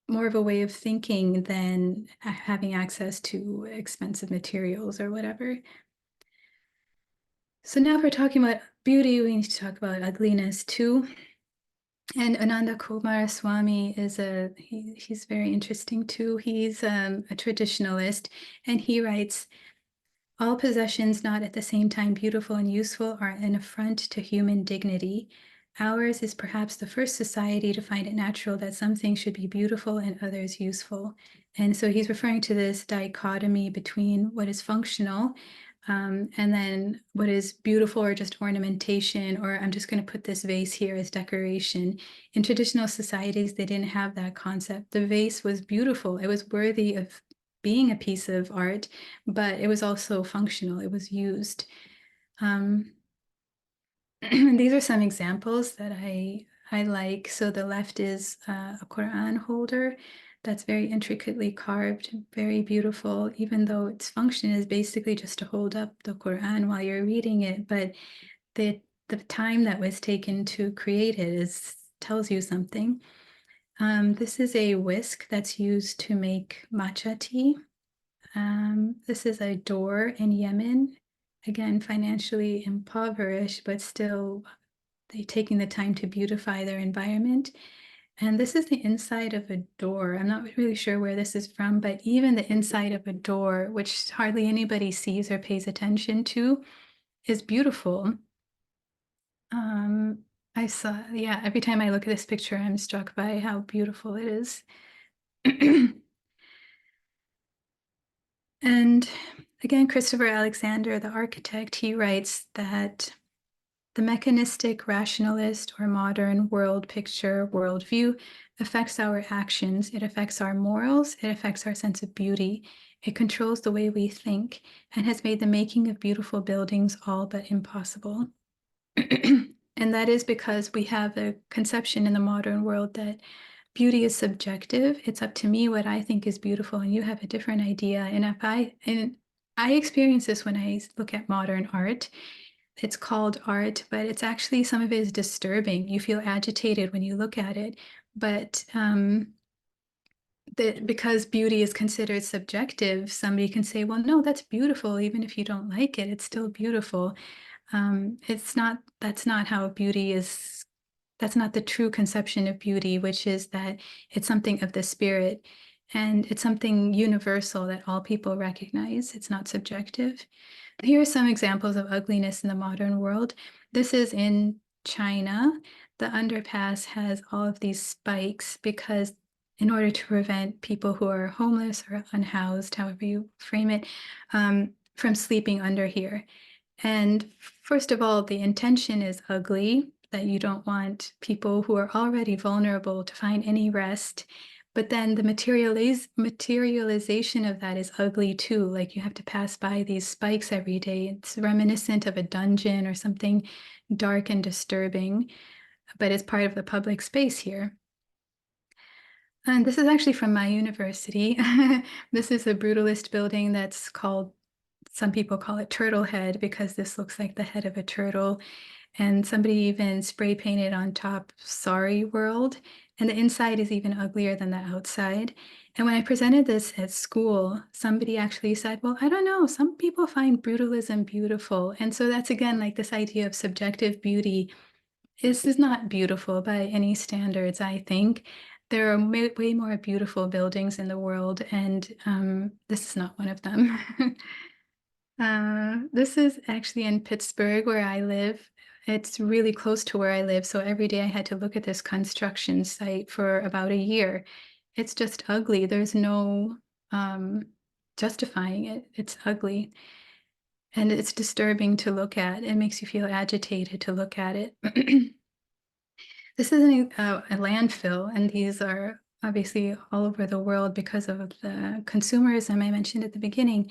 more of a way of thinking than having access to expensive materials or whatever. So now if we're talking about beauty, we need to talk about ugliness too. And Ananda Coomaraswamy he's very interesting too. He's a traditionalist, and he writes, all possessions not at the same time beautiful and useful are an affront to human dignity. Ours is perhaps the first society to find it natural that some things should be beautiful and others useful. And so he's referring to this dichotomy between what is functional, and then what is beautiful or just ornamentation, or I'm just going to put this vase here as decoration. In traditional societies, they didn't have that concept. The vase was beautiful. It was worthy of being a piece of art, but it was also functional. It was used. These are some examples that I like. So the left is a Quran holder that's very intricately carved, very beautiful, even though its function is basically just to hold up the Quran while you're reading it. But the time that was taken to create it tells you something. This is a whisk that's used to make matcha tea. This is a door in Yemen, again, financially impoverished, but still they taking the time to beautify their environment. And this is the inside of a door. I'm not really sure where this is from, but even the inside of a door, which hardly anybody sees or pays attention to, is beautiful. Every time I look at this picture, I'm struck by how beautiful it is. And again, Christopher Alexander, the architect, he writes that the mechanistic rationalist or modern world picture, worldview affects our actions. It affects our morals. It affects our sense of beauty. It controls the way we think and has made the making of beautiful buildings all but impossible. And that is because we have a conception in the modern world that beauty is subjective. It's up to me what I think is beautiful, and you have a different idea. And I experience this when I look at modern art. It's called art, but it's actually, some of it is disturbing. You feel agitated when you look at it. But because beauty is considered subjective, somebody can say, well, no, that's beautiful. Even if you don't like it, it's still beautiful. That's not how beauty is. That's not the true conception of beauty, which is that it's something of the spirit and it's something universal that all people recognize. It's not subjective. Here are some examples of ugliness in the modern world. This is in China. The underpass has all of these spikes because in order to prevent people who are homeless or unhoused, however you frame it, from sleeping under here. And first of all, the intention is ugly, that you don't want people who are already vulnerable to find any rest. But then the materialization of that is ugly too. Like you have to pass by these spikes every day. It's reminiscent of a dungeon or something dark and disturbing, but it's part of the public space here. And this is actually from my university. This is a brutalist building that's called, some people call it Turtle Head because this looks like the head of a turtle. And somebody even spray painted on top, Sorry World. And the inside is even uglier than the outside. And when I presented this at school, somebody actually said, well, I don't know, some people find brutalism beautiful. And so that's again like this idea of subjective beauty. This is not beautiful by any standards, I think. There are way more beautiful buildings in the world, and this is not one of them. This is actually in Pittsburgh where I live. It's really close to where I live, so every day I had to look at this construction site for about a year. It's just ugly. There's no justifying it. It's ugly. And it's disturbing to look at. It makes you feel agitated to look at it. This is a landfill, and these are obviously all over the world because of the consumerism I mentioned at the beginning.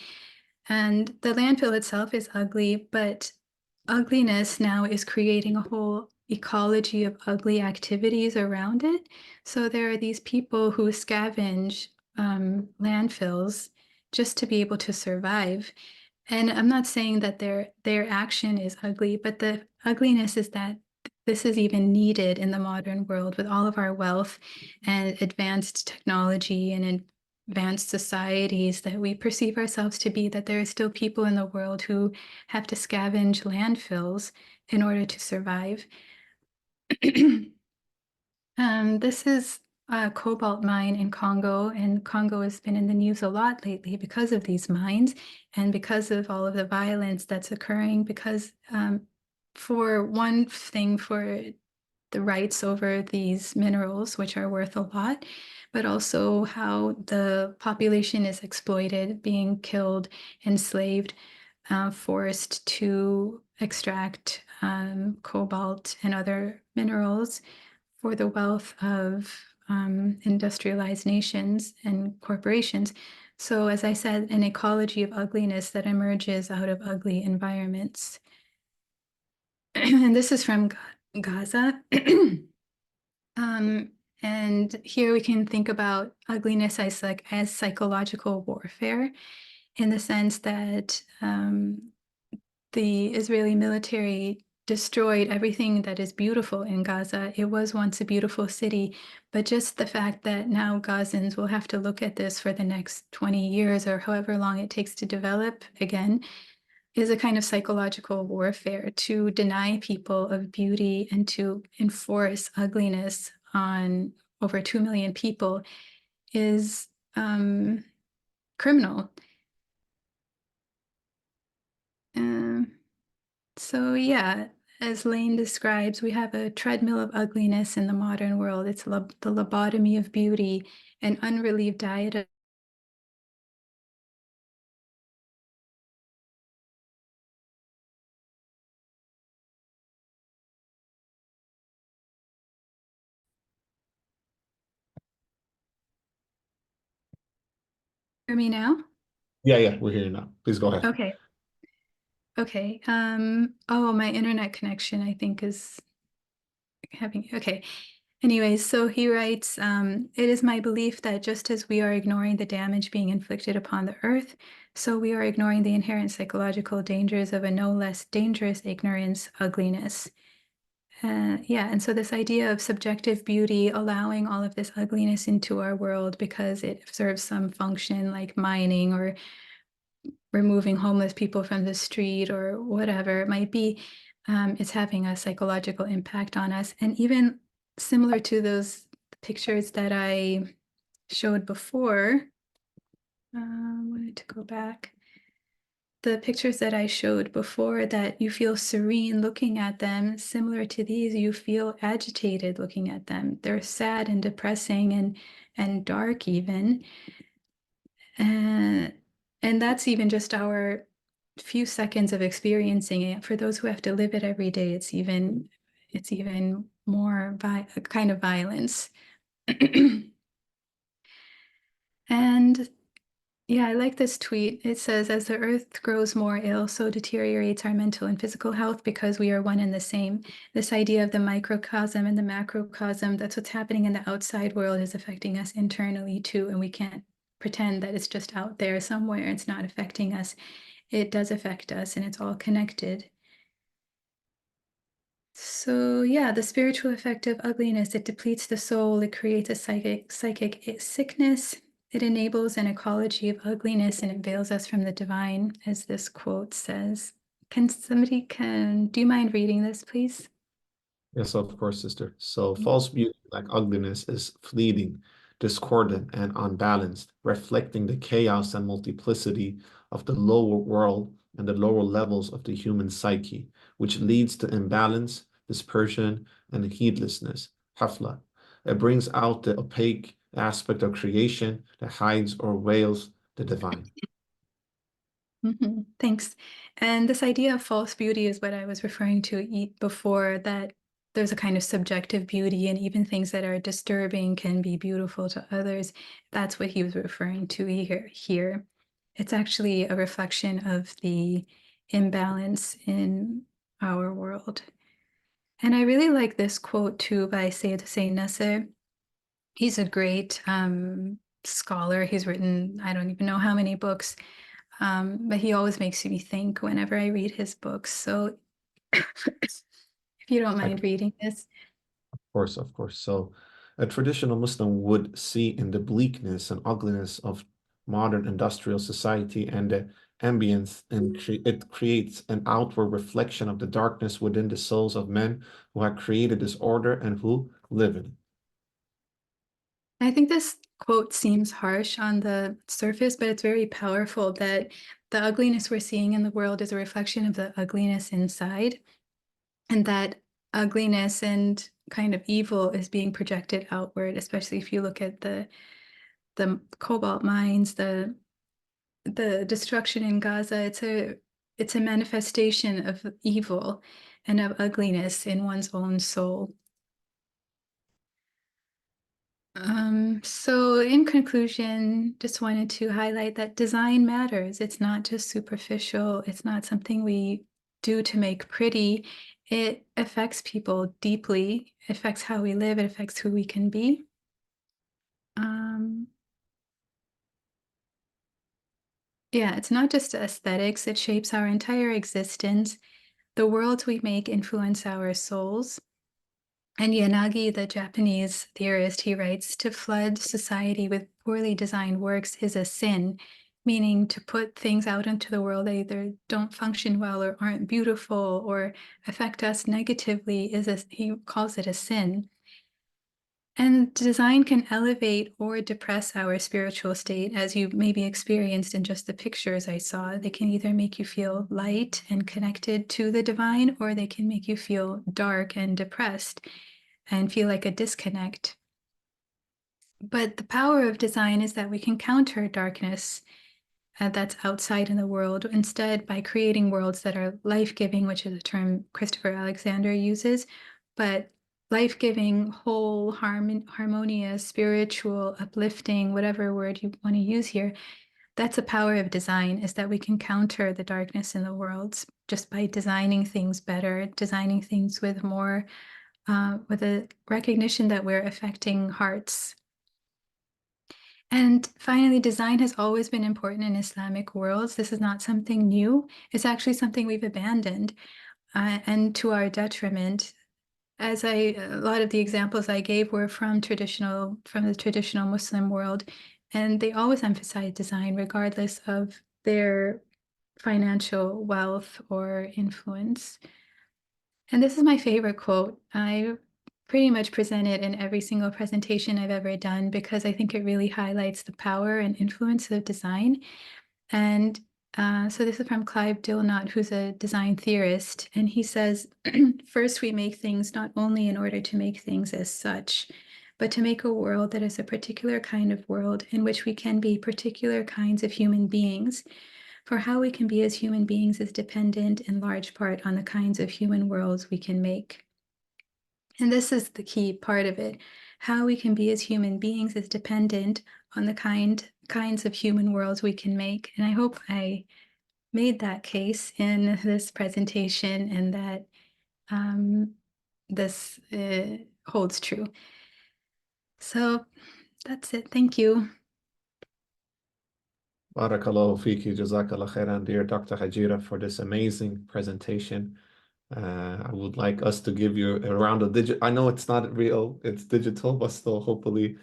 And the landfill itself is ugly, but ugliness now is creating a whole ecology of ugly activities around it. So there are these people who scavenge landfills just to be able to survive. And I'm not saying that their action is ugly, but the ugliness is that this is even needed in the modern world with all of our wealth and advanced technology and advanced societies that we perceive ourselves to be, that there are still people in the world who have to scavenge landfills in order to survive. This is a cobalt mine in Congo, and Congo has been in the news a lot lately because of these mines and because of all of the violence that's occurring, because for one thing, for the rights over these minerals, which are worth a lot, but also how the population is exploited, being killed, enslaved, forced to extract cobalt and other minerals for the wealth of industrialized nations and corporations. So, as I said, an ecology of ugliness that emerges out of ugly environments. And this is from Gaza. And here we can think about ugliness as psychological warfare, in the sense that the Israeli military destroyed everything that is beautiful in Gaza. It was once a beautiful city, but just the fact that now Gazans will have to look at this for the next 20 years or however long it takes to develop again is a kind of psychological warfare to deny people of beauty and to enforce ugliness on over 2 million people is criminal. So yeah, as Lane describes, we have a treadmill of ugliness in the modern world. It's the lobotomy of beauty, an unrelieved diet of Hear me now? Yeah, we're here now. Please go ahead. Okay. Okay. Oh, my internet connection, I think, is Okay. Anyways, so he writes, it is my belief that just as we are ignoring the damage being inflicted upon the earth, so we are ignoring the inherent psychological dangers of a no less dangerous ignorance, ugliness. Yeah, and so this idea of subjective beauty, allowing all of this ugliness into our world because it serves some function like mining or removing homeless people from the street or whatever it might be, it's having a psychological impact on us. And even similar to those pictures that I showed before, I wanted to go back. The pictures that I showed before, that you feel serene looking at them, similar to these, you feel agitated looking at them. They're sad and depressing and dark even. And that's even just our few seconds of experiencing it. For those who have to live it every day, it's even more a kind of violence. And yeah, I like this tweet. It says, as the earth grows more ill, so deteriorates our mental and physical health because we are one and the same. This idea of the microcosm and the macrocosm, that's what's happening in the outside world, is affecting us internally too. And we can't pretend that it's just out there somewhere. It's not affecting us. It does affect us, and it's all connected. So yeah, the spiritual effect of ugliness, it depletes the soul, it creates a psychic sickness, it enables an ecology of ugliness, and it veils us from the divine, as this quote says. Do you mind reading this, please? Yes, of course, sister. So false beauty, like ugliness, is fleeting, discordant, and unbalanced, reflecting the chaos and multiplicity of the lower world and the lower levels of the human psyche, which leads to imbalance, dispersion, and heedlessness, hafla. It brings out the opaque aspect of creation that hides or veils the divine. Thanks. And this idea of false beauty is what I was referring to before, that there's a kind of subjective beauty, and even things that are disturbing can be beautiful to others. That's what he was referring to here. It's actually a reflection of the imbalance in our world. And I really like this quote too by Sayed Hussein Nasser. He's a great scholar. He's written, I don't even know how many books. But he always makes me think whenever I read his books. So if you don't mind reading this. Of course, of course. So a traditional Muslim would see in the bleakness and ugliness of modern industrial society and the ambience, and it creates an outward reflection of the darkness within the souls of men who have created this order and who live in it. I think this quote seems harsh on the surface, but it's very powerful, that the ugliness we're seeing in the world is a reflection of the ugliness inside, and that ugliness and kind of evil is being projected outward, especially if you look at the cobalt mines, the destruction in Gaza. It's a manifestation of evil and of ugliness in one's own soul. So in conclusion, just wanted to highlight that design matters. It's not just superficial. It's not something we do to make pretty. It affects people deeply. It affects how we live. It affects who we can be. Um, yeah, it's not just aesthetics. It shapes our entire existence. The worlds we make influence our souls. And Yanagi, the Japanese theorist, he writes, to flood society with poorly designed works is a sin, meaning to put things out into the world that either don't function well or aren't beautiful or affect us negatively, he calls it a sin. And design can elevate or depress our spiritual state, as you maybe experienced in just the pictures I saw. They can either make you feel light and connected to the divine, or they can make you feel dark and depressed and feel like a disconnect. But the power of design is that we can counter darkness that's outside in the world, instead by creating worlds that are life-giving, which is a term Christopher Alexander uses, but life-giving, whole, harmonious, spiritual, uplifting, whatever word you want to use here. That's the power of design, is that we can counter the darkness in the world just by designing things better, designing things with more with a recognition that we're affecting hearts. And finally, design has always been important in Islamic worlds. This is not something new. It's actually something we've abandoned, and to our detriment. A lot of the examples I gave were from the traditional Muslim world, and they always emphasize design regardless of their financial wealth or influence. And this is my favorite quote. I pretty much present it in every single presentation I've ever done because I think it really highlights the power and influence of design. And so this is from Clive Dilnot, who's a design theorist. And he says, first, we make things not only in order to make things as such, but to make a world that is a particular kind of world in which we can be particular kinds of human beings. For how we can be as human beings is dependent in large part on the kinds of human worlds we can make. And this is the key part of it. How we can be as human beings is dependent on the kinds of human worlds we can make. And I hope I made that case in this presentation and that this holds true. So that's it. Thank you. Barakallahu fiki, jazakallah khairan, dear Dr. Hajira, for this amazing presentation. I would like us to give you a round of digital. I know it's not real, it's digital, but still, hopefully,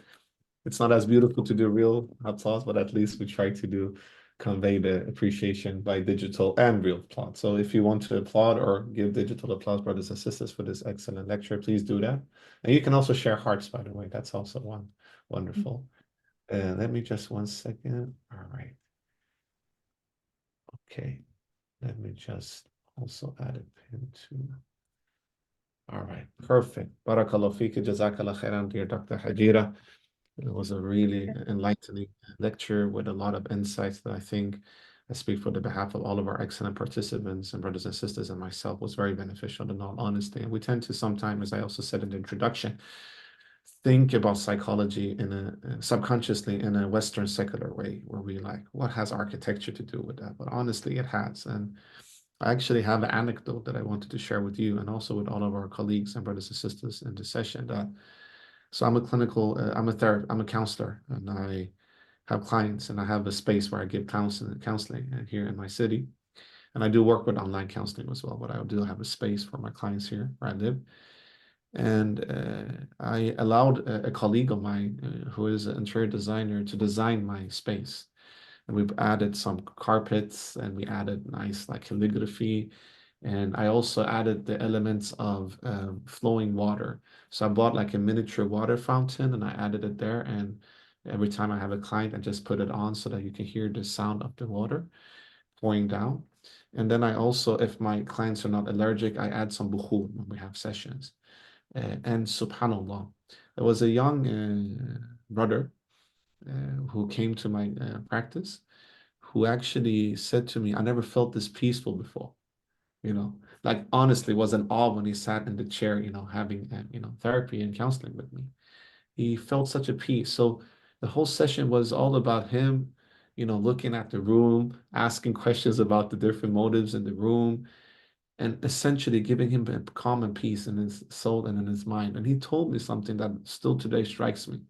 it's not as beautiful to do real applause, but at least we try to convey the appreciation by digital and real applause. So if you want to applaud or give digital applause, brothers and sisters, for this excellent lecture, please do that. And you can also share hearts, by the way. That's also wonderful. Let me just 1 second. All right. Okay. Let me just also add a pin to. All right. Perfect. Barakallahu fiki, jazakallah khairan, dear Dr. Hajira. It was a really enlightening lecture with a lot of insights that I think, I speak for the behalf of all of our excellent participants and brothers and sisters and myself, was very beneficial in all honesty. And we tend to sometimes, as I also said in the introduction, think about psychology in a subconsciously in a Western secular way, where we like, what has architecture to do with that? But honestly, it has. And I actually have an anecdote that I wanted to share with you and also with all of our colleagues and brothers and sisters in the session. So I'm a clinical, I'm a counselor, and I have clients, and I have a space where I give counseling here in my city. And I do work with online counseling as well, but I do have a space for my clients here where I live. And I allowed a colleague of mine who is an interior designer to design my space. And we've added some carpets, and we added nice like calligraphy. And I also added the elements of flowing water. So I bought like a miniature water fountain and I added it there. And every time I have a client, I just put it on so that you can hear the sound of the water pouring down. And then I also, if my clients are not allergic, I add some bukhur when we have sessions. And subhanAllah, there was a young brother who came to my practice, who actually said to me, I never felt this peaceful before. Like honestly was in awe when he sat in the chair, having, therapy and counseling with me. He felt such a peace. So the whole session was all about him, looking at the room, asking questions about the different motives in the room, and essentially giving him a calm and peace in his soul and in his mind. And he told me something that still today strikes me.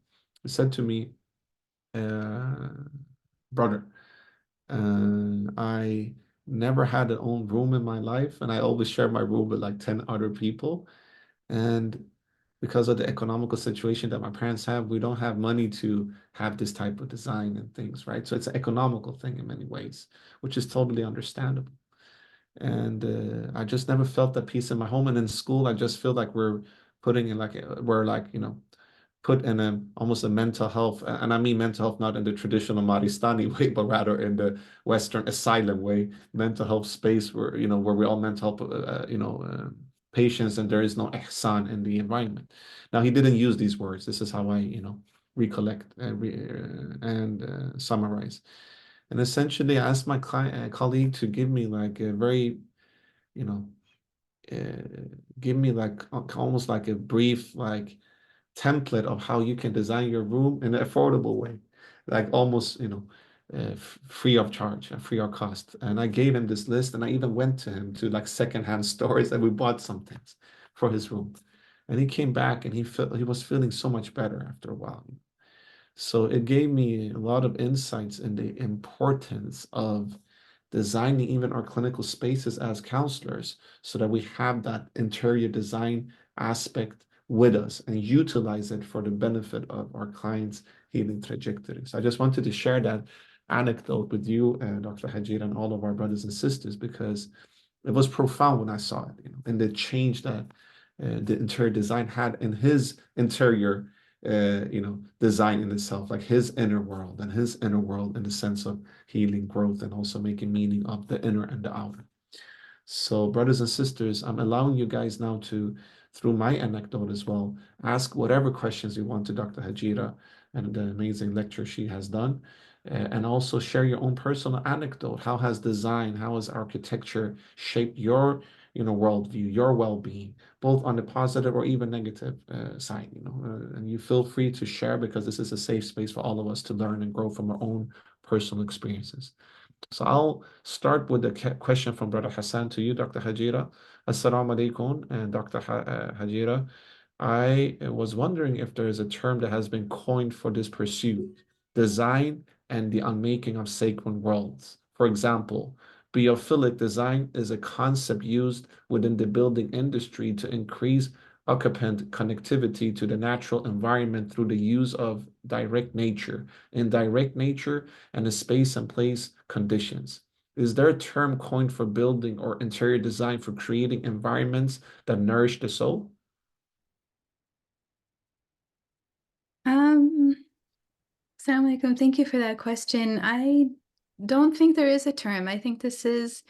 He said to me, brother, I never had an own room in my life, and I always share my room with like 10 other people. And because of the economical situation that my parents have, we don't have money to have this type of design and things, right? So it's an economical thing in many ways, which is totally understandable. And I just never felt that peace in my home. And in school, I just feel like we're putting in put in almost a mental health, and I mean mental health not in the traditional Maristani way, but rather in the Western asylum way, mental health space where where we all mental health patients, and there is no ihsan in the environment. Now he didn't use these words. This is how I recollect and summarize. And essentially, I asked my colleague to give me like a very you know give me like almost like a brief like template of how you can design your room in an affordable way, like almost free of charge and free of cost. And I gave him this list, and I even went to him to like secondhand stores, and we bought some things for his room. And he came back and he was feeling so much better after a while. So it gave me a lot of insights in the importance of designing even our clinical spaces as counselors so that we have that interior design aspect with us and utilize it for the benefit of our clients' healing trajectories. I just wanted to share that anecdote with you, Dr. Hajira, and all of our brothers and sisters, because it was profound when I saw it, and the change that the interior design had in his interior design in itself, like his inner world and his inner world in the sense of healing, growth, and also making meaning of the inner and the outer. So, brothers and sisters, I'm allowing you guys now to, through my anecdote as well, ask whatever questions you want to Dr. Hajira and the amazing lecture she has done. And also share your own personal anecdote. How has design, how has architecture shaped your, worldview, your well-being, both on the positive or even negative side, and you feel free to share because this is a safe space for all of us to learn and grow from our own personal experiences. So I'll start with the question from Brother Hassan to you, Dr. Hajira. Assalamu alaikum, and Dr. Hajira. I was wondering if there is a term that has been coined for this pursuit, design and the unmaking of sacred worlds. For example, biophilic design is a concept used within the building industry to increase occupant connectivity to the natural environment through the use of direct nature, indirect nature, and the space and place conditions. Is there a term coined for building or interior design for creating environments that nourish the soul? Um, Assalamu alaikum. Thank you for that question. I don't think there is a term. I think this is,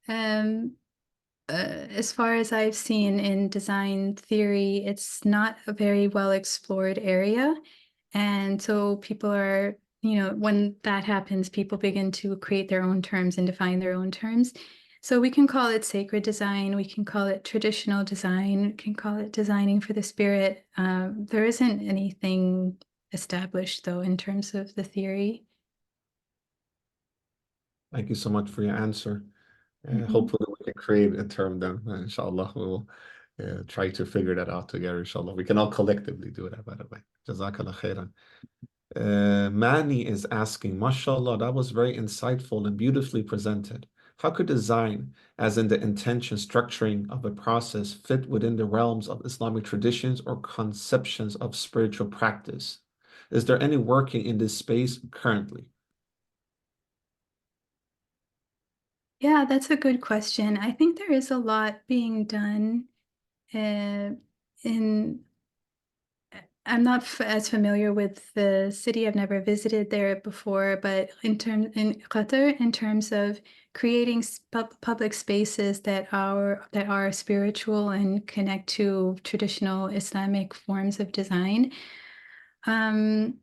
as far as I've seen in design theory, it's not a very well explored area. And so people are, when that happens, people begin to create their own terms and define their own terms. So we can call it sacred design, we can call it traditional design, we can call it designing for the spirit. There isn't anything established, though, in terms of the theory. Thank you so much for your answer. Mhm. Hopefully we can create a term then. Inshallah, we'll try to figure that out together, inshallah. We can all collectively do that, by the way. Jazakallah khairan. Mani is asking, mashallah, that was very insightful and beautifully presented. How could design, as in the intention structuring of a process, fit within the realms of Islamic traditions or conceptions of spiritual practice? Is there any working in this space currently? Yeah, that's a good question. I think there is a lot being done in I'm not as familiar with the city. I've never visited there before, but in Qatar, in terms of creating public spaces that are spiritual and connect to traditional Islamic forms of design, um,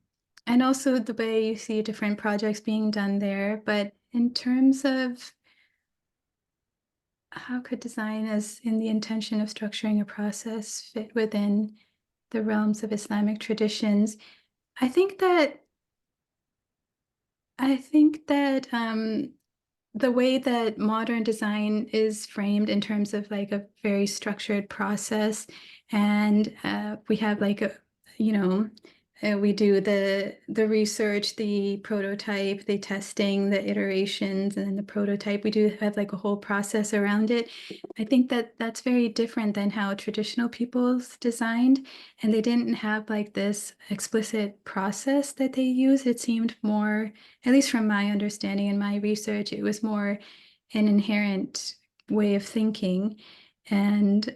and also the way you see different projects being done there. But in terms of how could design, as in the intention of structuring a process, fit within the realms of Islamic traditions? I think that I think that the way that modern design is framed in terms of like a very structured process, and we have like a, you know, we do the research, the prototype, the testing, the iterations, and then the prototype. We do have like a whole process around it. I think that that's very different than how traditional people's designed, and they didn't have like this explicit process that they use. It seemed more, at least from my understanding and my research, it was more an inherent way of thinking. And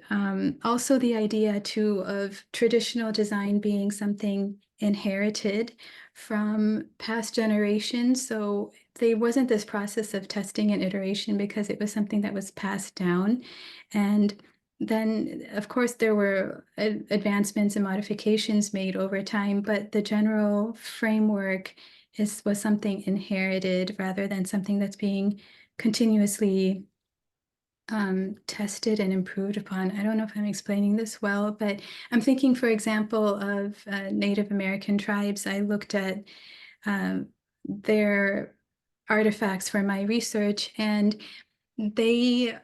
also the idea too of traditional design being something inherited from past generations. So there wasn't this process of testing and iteration because it was something that was passed down. And then, of course, there were advancements and modifications made over time, but the general framework was something inherited rather than something that's being continuously tested and improved upon. I don't know if I'm explaining this well, but I'm thinking, for example, of Native American tribes. I looked at their artifacts for my research, and they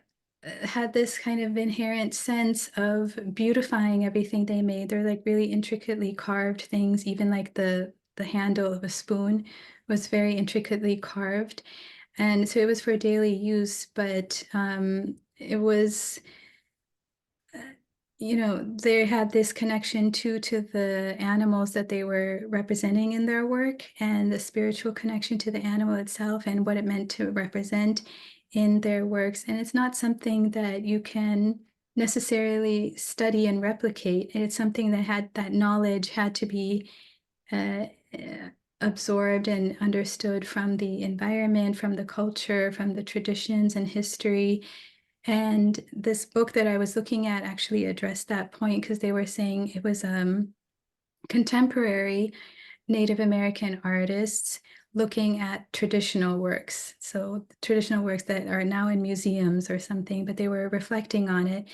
had this kind of inherent sense of beautifying everything they made. They're like really intricately carved things, even like the handle of a spoon was very intricately carved. And so it was for daily use, but it was they had this connection too to the animals that they were representing in their work, and the spiritual connection to the animal itself and what it meant to represent in their works. And it's not something that you can necessarily study and replicate. It's something that knowledge had to be uh, uh, absorbed and understood from the environment, from the culture, from the traditions and history. And this book that I was looking at actually addressed that point, because they were saying it was contemporary Native American artists looking at traditional works. So traditional works that are now in museums or something, but they were reflecting on it.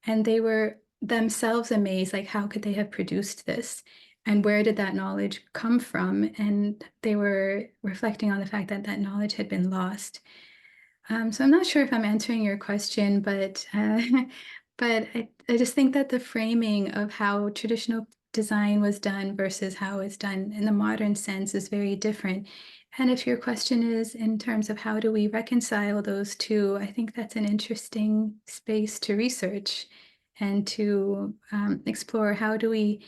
And they were themselves amazed, like, how could they have produced this? And where did that knowledge come from? And they were reflecting on the fact that that knowledge had been lost. So I'm not sure if I'm answering your question, but but I just think that the framing of how traditional design was done versus how it's done in the modern sense is very different. And if your question is in terms of how do we reconcile those two, I think that's an interesting space to research and to explore. How do we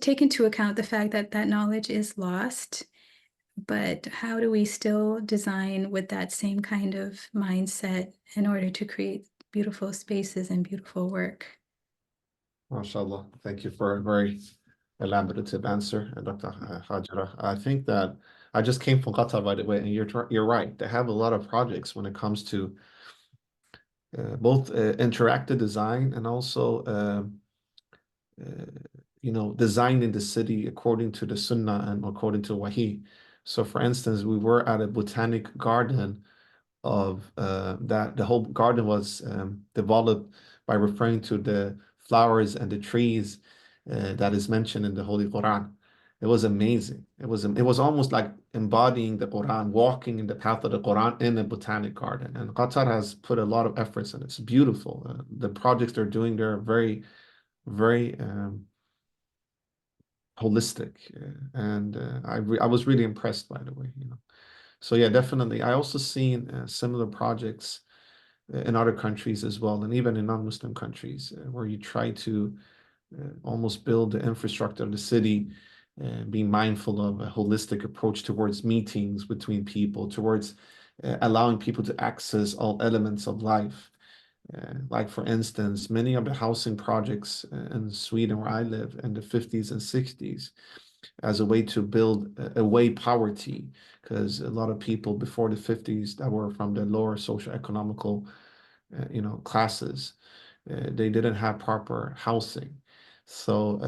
take into account the fact that that knowledge is lost, but how do we still design with that same kind of mindset in order to create beautiful spaces and beautiful work? MashaAllah. Thank you for a very elaborative answer, Dr. Hajira. I think that I just came from Qatar, by the way, and you're right. They have a lot of projects when it comes to both interactive design and also designing the city according to the Sunnah and according to Wahi. So, for instance, we were at a botanic garden of that the whole garden was developed by referring to the flowers and the trees that is mentioned in the Holy Quran. It was amazing. It was almost like embodying the Quran, walking in the path of the Quran in a botanic garden. And Qatar has put a lot of efforts in it. It's beautiful. The projects they're doing there are very, very holistic, and I was really impressed, by the way. So yeah, definitely. I also seen similar projects in other countries as well, and even in non-Muslim countries, where you try to almost build the infrastructure of the city, being mindful of a holistic approach towards meetings between people, towards allowing people to access all elements of life. Like, for instance, many of the housing projects in Sweden, where I live, in the 50s and 60s, as a way to build away poverty, because a lot of people before the 50s that were from the lower socioeconomical classes, they didn't have proper housing. So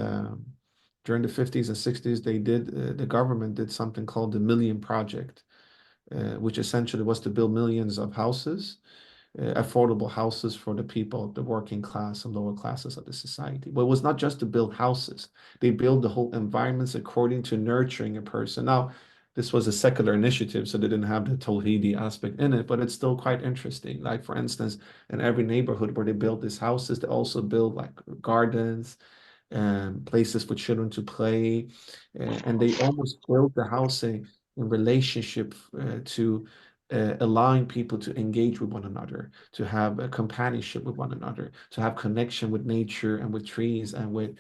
during the 50s and 60s, the government did something called the Million Project, which essentially was to build millions of houses, affordable houses for the people, the working class and lower classes of the society. But it was not just to build houses. They built the whole environments according to nurturing a person. Now, this was a secular initiative, so they didn't have the Tawhidi aspect in it, but it's still quite interesting. Like, for instance, in every neighborhood where they build these houses, they also build like gardens and places for children to play. And they almost build the housing in relationship to allowing people to engage with one another, to have a companionship with one another, to have connection with nature and with trees and with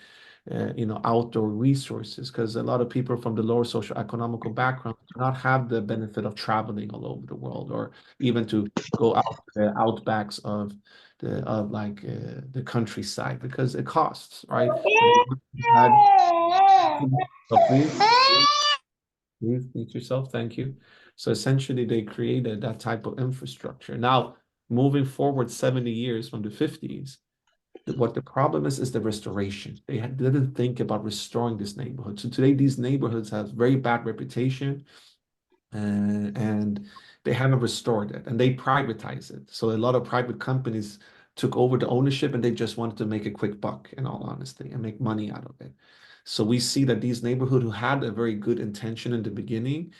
outdoor resources, because a lot of people from the lower socio-economical background do not have the benefit of traveling all over the world, or even to go out to the outbacks of the countryside, because it costs, right? So they had, so please mute yourself. Thank you. So essentially, they created that type of infrastructure. Now, moving forward 70 years from the 50s, what the problem is the restoration. They didn't think about restoring this neighborhood. So today, these neighborhoods have very bad reputation, and they haven't restored it, and they privatize it. So a lot of private companies took over the ownership, and they just wanted to make a quick buck, in all honesty, and make money out of it. So we see that these neighborhoods who had a very good intention in the beginning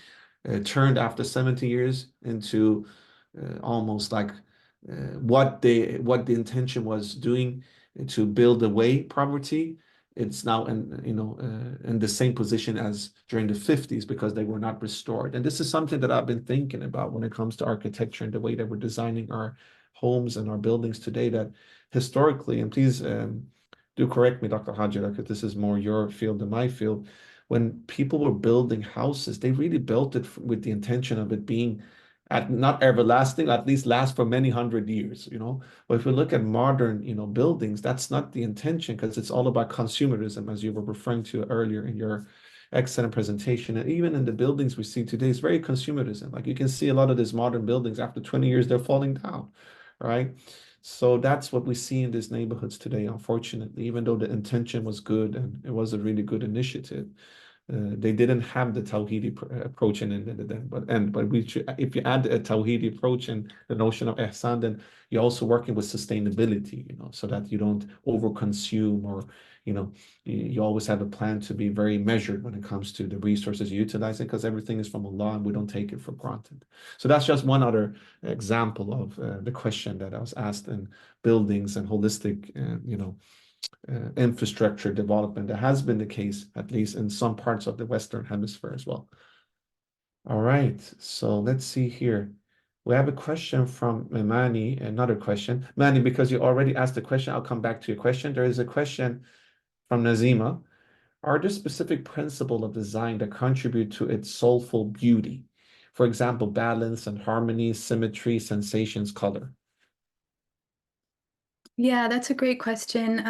turned after 70 years into almost like what the intention was doing to build away poverty. It's now in the same position as during the 50s because they were not restored. And this is something that I've been thinking about when it comes to architecture and the way that we're designing our homes and our buildings today. That historically, and please do correct me, Dr. Hajira, because this is more your field than my field. When people were building houses, they really built it with the intention of it being not everlasting, at least last for many hundred years, you know. But if we look at modern, buildings, that's not the intention because it's all about consumerism, as you were referring to earlier in your excellent presentation. And even in the buildings we see today, it's very consumerism. Like you can see a lot of these modern buildings after 20 years, they're falling down, right? So that's what we see in these neighborhoods today, unfortunately, even though the intention was good and it was a really good initiative. They didn't have the Tawhidi approach in it then, but if you add a Tawhidi approach and the notion of ihsan, then you're also working with sustainability, so that you don't overconsume or you always have a plan to be very measured when it comes to the resources you're utilizing because everything is from Allah and we don't take it for granted. So that's just one other example of the question that I was asked in buildings and holistic, infrastructure development. That has been the case, at least in some parts of the Western Hemisphere as well. All right, so let's see here. We have a question from Mani, another question. Mani, because you already asked the question, I'll come back to your question. There is a question from Nazima. Are there specific principles of design that contribute to its soulful beauty? For example, balance and harmony, symmetry, sensations, color. Yeah, that's a great question.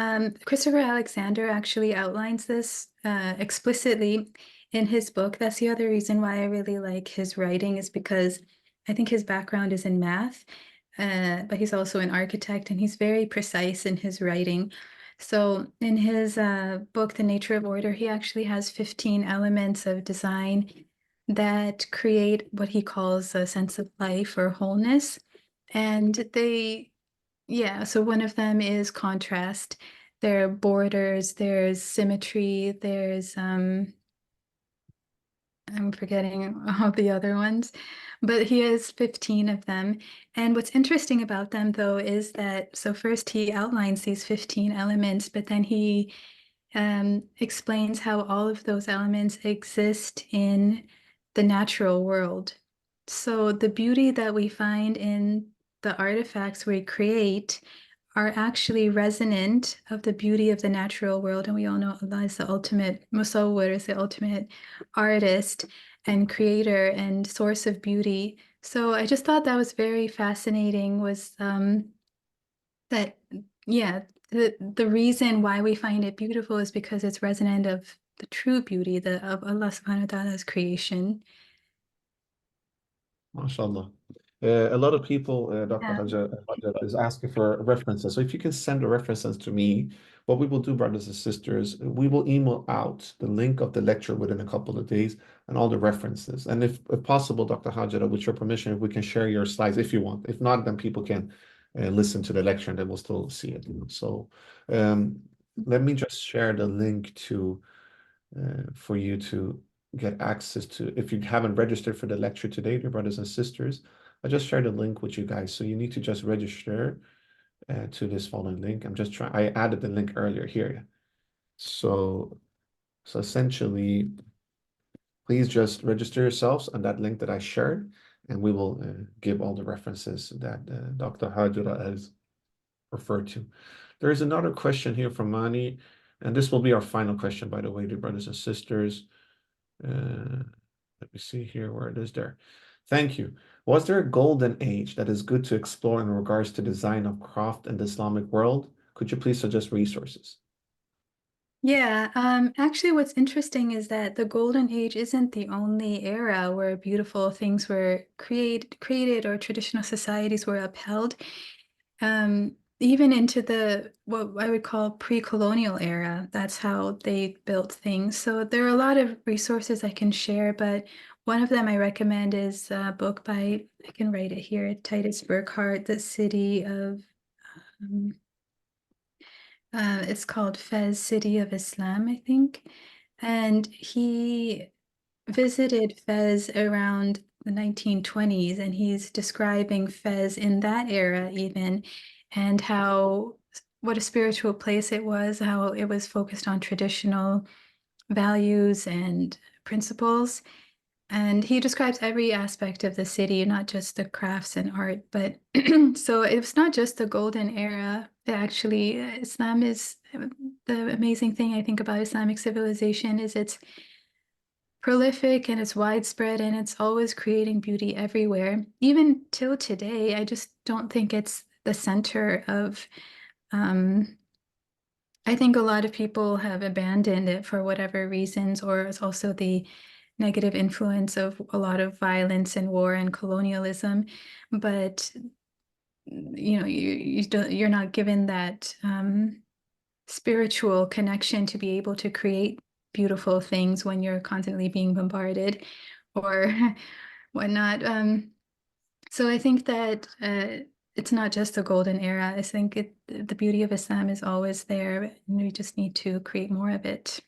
Christopher Alexander actually outlines this explicitly in his book. That's the other reason why I really like his writing is because I think his background is in math, but he's also an architect and he's very precise in his writing. So in his book, The Nature of Order, he actually has 15 elements of design that create what he calls a sense of life or wholeness. And so one of them is contrast. There are borders, there's symmetry, there's I'm forgetting all the other ones, but he has 15 of them. And what's interesting about them though is that so first he outlines these 15 elements, but then he explains how all of those elements exist in the natural world. So the beauty that we find in the artifacts we create are actually resonant of the beauty of the natural world. And we all know Allah is the ultimate musawwir, is the ultimate artist and creator and source of beauty. So I just thought that was very fascinating was that, yeah, the reason why we find it beautiful is because it's resonant of the true beauty of Allah subhanahu wa ta'ala's creation. MashaAllah. A lot of people, Dr. Yeah. Hajat, is asking for references. So if you can send the references to me, what we will do, brothers and sisters, we will email out the link of the lecture within a couple of days and all the references. And if possible, Dr. Hajat, with your permission, if we can share your slides if you want. If not, then people can listen to the lecture and they will still see it. So let me just share the link for you to get access to. If you haven't registered for the lecture today, dear brothers and sisters, I just shared a link with you guys. So you need to just register to this following link. I added the link earlier here. So essentially, please just register yourselves on that link that I shared, and we will give all the references that Dr. Hajira has referred to. There is another question here from Mani, and this will be our final question, by the way, dear brothers and sisters. Let me see here where it is there. Thank you. Was there a golden age that is good to explore in regards to design of craft in the Islamic world? Could you please suggest resources? Yeah, actually what's interesting is that the Golden Age isn't the only era where beautiful things were created or traditional societies were upheld. Even into what I would call pre-colonial era, that's how they built things. So there are a lot of resources I can share, but one of them I recommend is a book by, I can write it here, Titus Burckhardt, The City of um, it's called Fez, City of Islam, I think. And he visited Fez around the 1920s, and he's describing Fez in that era even, and how what a spiritual place it was, how it was focused on traditional values and principles. And he describes every aspect of the city, not just the crafts and art, but so it's not just the golden era. Actually, Islam is the amazing thing I think about Islamic civilization is it's prolific and it's widespread and it's always creating beauty everywhere. Even till today, I just don't think it's the center of, I think a lot of people have abandoned it for whatever reasons, or it's also the negative influence of a lot of violence and war and colonialism. But you're not given that spiritual connection to be able to create beautiful things when you're constantly being bombarded or whatnot. So I think that it's not just the golden era. I think the beauty of Islam is always there, and we just need to create more of it.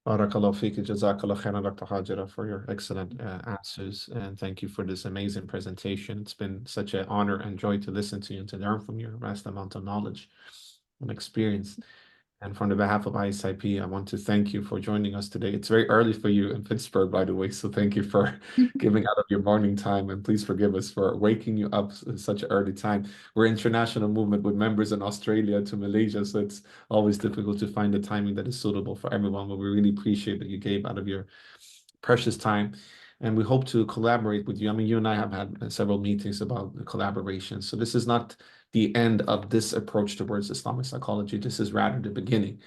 Barakallahu feeki, jazakallah khairan, Dr. Hajira, for your excellent answers. And thank you for this amazing presentation. It's been such an honor and joy to listen to you and to learn from your vast amount of knowledge and experience. And from the behalf of ISIP, I want to thank you for joining us today. It's very early for you in Pittsburgh, by the way, so thank you for giving out of your morning time, and please forgive us for waking you up at such an early time. We're an international movement with members in Australia to Malaysia, so it's always difficult to find the timing that is suitable for everyone, but we really appreciate that you gave out of your precious time. And we hope to collaborate with you. I mean, you and I have had several meetings about the collaboration. So this is not the end of this approach towards Islamic psychology. This is rather the beginning.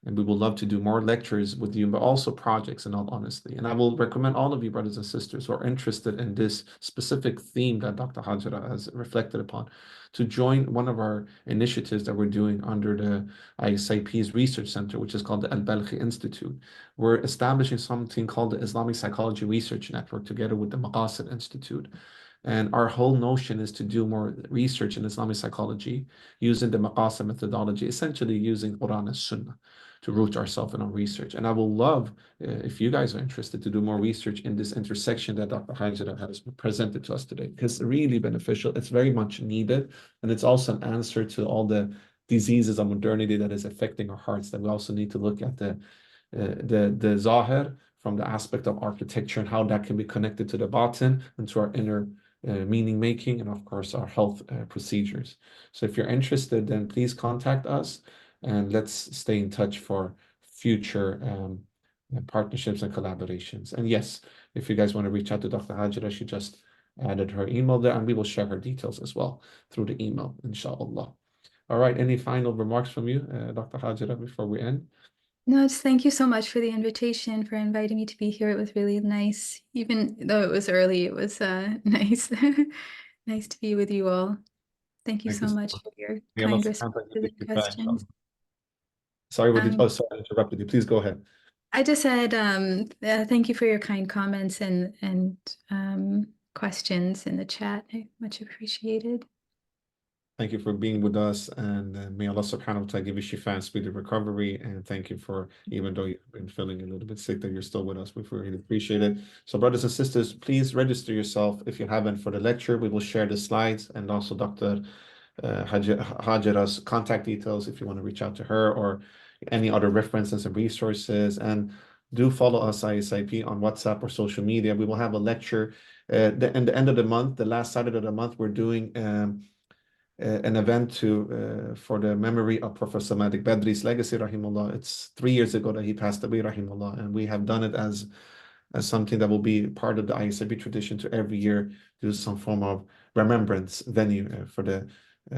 And we would love to do more lectures with you, but also projects, in all honesty. And I will recommend all of you, brothers and sisters, who are interested in this specific theme that Dr. Hajira has reflected upon, to join one of our initiatives that we're doing under the ISIP's research center, which is called the Al-Balkhi Institute. We're establishing something called the Islamic Psychology Research Network together with the Maqasid Institute. And our whole notion is to do more research in Islamic psychology using the Maqasid methodology, essentially using Quran and Sunnah to root ourselves in our research. And I will love, if you guys are interested, to do more research in this intersection that Dr. Hajira has presented to us today, because it's really beneficial. It's very much needed. And it's also an answer to all the diseases of modernity that is affecting our hearts, that we also need to look at the zahir from the aspect of architecture and how that can be connected to the batin and to our inner meaning making, and of course our health procedures. So if you're interested, then please contact us and let's stay in touch for future partnerships and collaborations. And yes, if you guys want to reach out to Dr. Hajira, she just added her email there, and we will share her details as well through the email, inshallah. All right, any final remarks from you, Dr. Hajira, before we end? No, just thank you so much for the invitation, for inviting me to be here. It was really nice. Even though it was early, it was nice. Nice to be with you all. Thank you Thank so you so much much. for your May Allah kind subhanahu wa ta'ala responses give and you back, inshallah. questions. Sorry, what did, Um, oh, sorry, I interrupted you. Please go ahead. I just said thank you for your kind comments and questions in the chat. Much appreciated. Thank you for being with us, and may Allah subhanahu wa ta'ala give you shifa and speedy recovery. And thank you for, even though you've been feeling a little bit sick, that you're still with us. We really appreciate it. So brothers and sisters, please register yourself if you haven't for the lecture. We will share the slides and also Dr. Hajira's contact details if you want to reach out to her, or any other references and resources. And do follow us, ISIP, on WhatsApp or social media. We will have a lecture in the end of the month, the last Saturday of the month. We're doing an event for the memory of Professor Malik Badri's legacy, rahimullah. It's 3 years ago that he passed away, rahimullah, and we have done it as something that will be part of the ISIP tradition to every year do some form of remembrance venue for the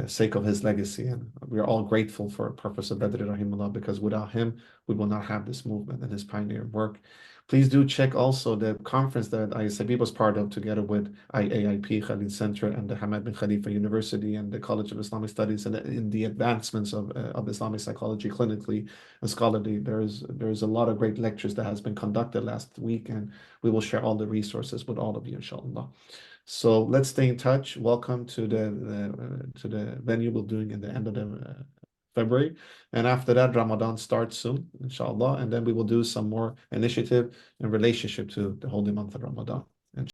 sake of his legacy. And we are all grateful for Professor Badri, rahimullah, because without him, we will not have this movement and his pioneering work. Please do check also the conference that ISIP was part of together with IAIP, Khalid Center, and the Hamad bin Khalifa University and the College of Islamic Studies, and in the advancements of Islamic psychology clinically and scholarly. There's a lot of great lectures that has been conducted last week, and we will share all the resources with all of you, inshallah. So let's stay in touch. Welcome to the venue we're doing in the end of the February. And after that, Ramadan starts soon, inshallah. And then we will do some more initiative in relationship to the holy month of Ramadan.